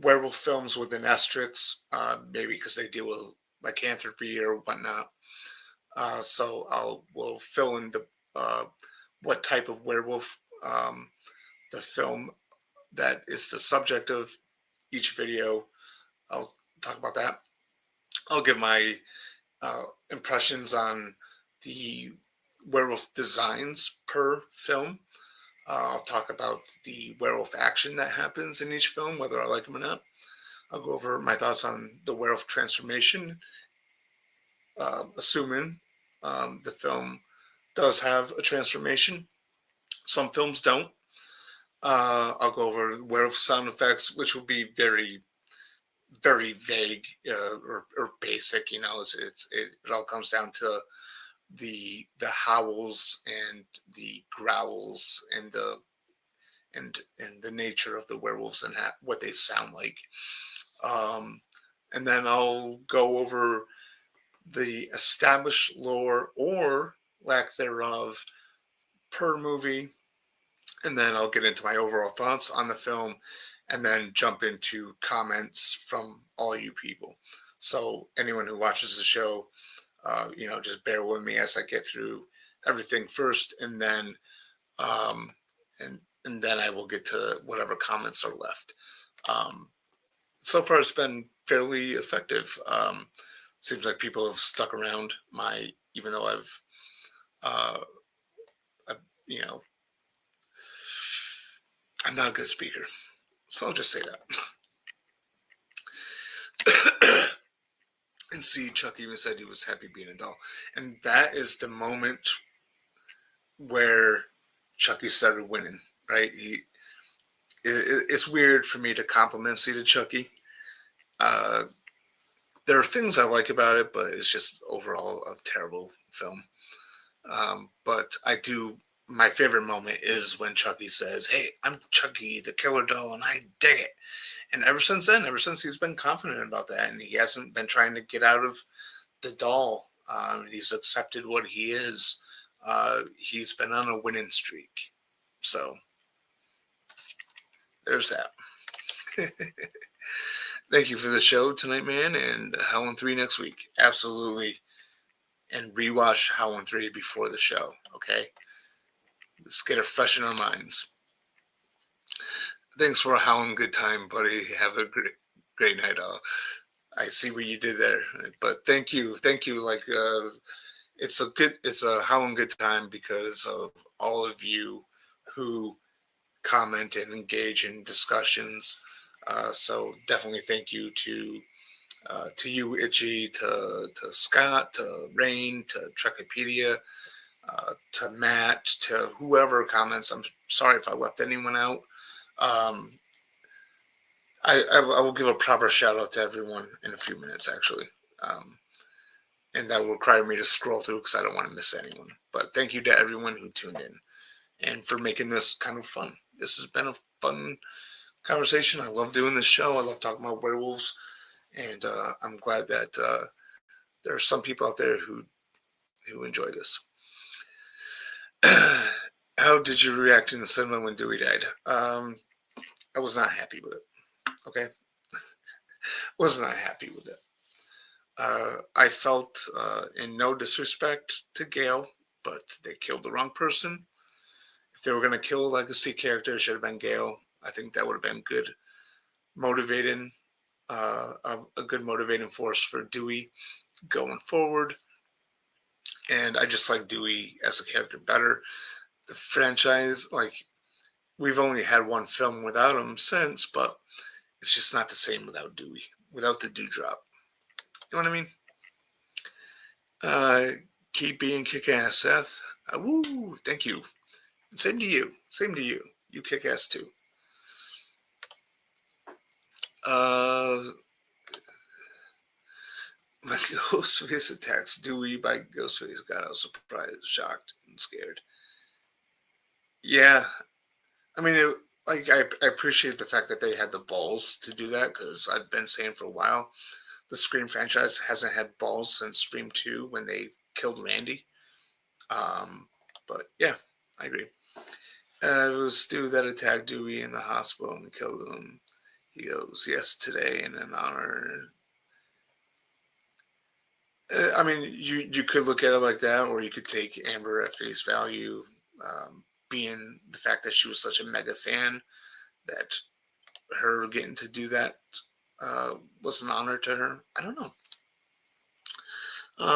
werewolf films with an asterisk, maybe because they deal with lycanthropy or whatnot. So we'll fill in the what type of werewolf the film that is the subject of each video. I'll talk about that. I'll give my impressions on the werewolf designs per film. I'll talk about the werewolf action that happens in each film, whether I like them or not. I'll go over my thoughts on the werewolf transformation, assuming the film does have a transformation. Some films don't. I'll go over werewolf sound effects, which will be very, very vague or basic. It all comes down to the howls and the growls and the nature of the werewolves and what they sound like. And then I'll go over the established lore or lack thereof per movie, and then I'll get into my overall thoughts on the film, and then jump into comments from all you people. So anyone who watches the show, just bear with me as I get through everything first, and then and then I will get to whatever comments are left. So far, it's been fairly effective. Seems like people have stuck around even though I've I'm not a good speaker, so I'll just say that. And see, Chuck even said he was happy being a doll, and that is the moment where Chucky started winning, right? it's weird for me to compliment Seated Chucky. Uh, there are things I like about it, but it's just overall a terrible film. But I do. My favorite moment is when Chucky says, "Hey, I'm Chucky, the killer doll, and I dig it." And ever since then, ever since he's been confident about that, and he hasn't been trying to get out of the doll. He's accepted what he is. He's been on a winning streak. So there's that. Thank you for the show tonight, man, and Howling 3 next week. Absolutely. And rewatch Howling 3 before the show, okay? Let's get it fresh in our minds. Thanks for a howling good time, buddy. Have a great night. I see what you did there, but thank you. Like, it's a howling good time because of all of you who comment and engage in discussions. So definitely thank you to you, Itchy, to Scott, to Rain, to Trekipedia, to Matt, to whoever comments. I'm sorry if I left anyone out. Um, I will give a proper shout out to everyone in a few minutes, actually. And that will require me to scroll through because I don't want to miss anyone. But thank you to everyone who tuned in and for making this kind of fun. This has been a fun conversation. I love doing this show. I love talking about werewolves. And I'm glad that there are some people out there who enjoy this. How did you react in the cinema when Dewey died? I was not happy with it. Okay, was not happy with it. I felt, in no disrespect to Gail, but they killed the wrong person. If they were going to kill a legacy character, it should have been Gail. I think that would have been good, motivating, a good motivating force for Dewey going forward. And I just like Dewey as a character better. The franchise, like, we've only had one film without him since, but it's just not the same without Dewey, without the dewdrop. You know what I mean? Keep being kick-ass, Seth. Woo! Thank you. Same to you. Same to you. You kick-ass too. When Ghostface attacks Dewey by Ghostface, God, I was surprised, shocked, and scared. Yeah, I mean, I appreciate the fact that they had the balls to do that because I've been saying for a while the Scream franchise hasn't had balls since Scream 2 when they killed Randy. But yeah, I agree. It was Stu that attacked Dewey in the hospital and killed him. He goes, yes, today in an honor. I mean, you could look at it like that, or you could take Amber at face value, being the fact that she was such a mega fan that her getting to do that was an honor to her. I don't know.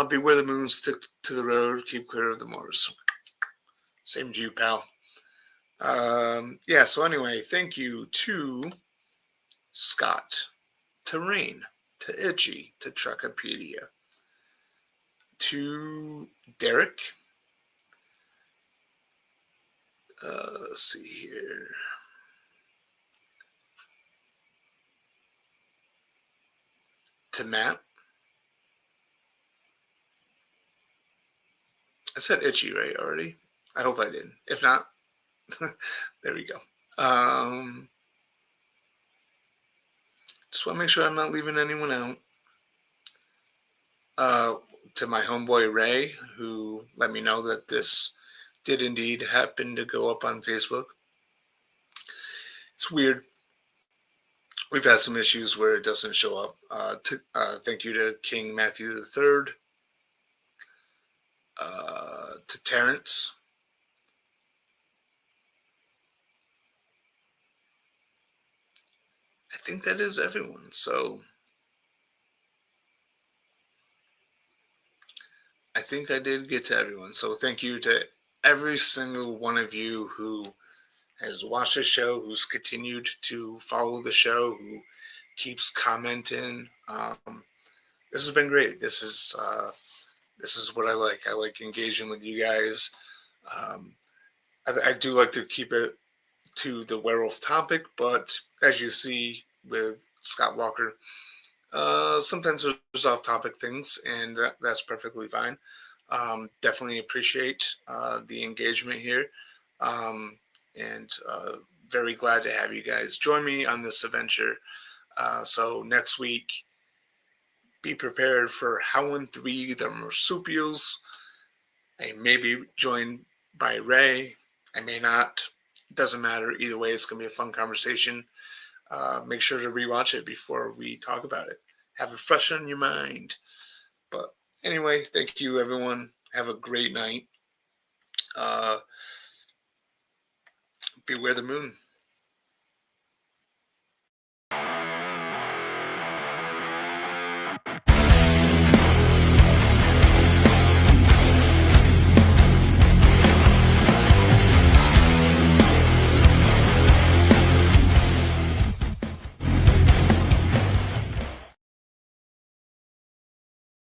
Beware the moon, stick to the road, keep clear of the moors. Same to you, pal. Yeah, so anyway, thank you to Scott, to Rain, to Itchy, to Trekipedia, to Derek. Let's see here. To Matt. I said Itchy, right, already? I hope I did. If not, there we go. Just want to make sure I'm not leaving anyone out. To my homeboy Ray, who let me know that this did indeed happen to go up on Facebook. It's weird. We've had some issues where it doesn't show up. Thank you to King Matthew III, to Terrence. I think that is everyone. So I think I did get to everyone. So thank you to every single one of you who has watched the show, who's continued to follow the show, who keeps commenting. This has been great. This is what I like. I like engaging with you guys. I do like to keep it to the werewolf topic, but as you see with Scott Walker, sometimes there's off-topic things, and that's perfectly fine. Definitely appreciate the engagement here, and very glad to have you guys join me on this adventure. So next week, be prepared for Howling III, the Marsupials. I may be joined by Ray. I may not. It doesn't matter. Either way, it's going to be a fun conversation. Make sure to rewatch it before we talk about it. Have it fresh on your mind. But anyway, thank you, everyone. Have a great night. Beware the moon.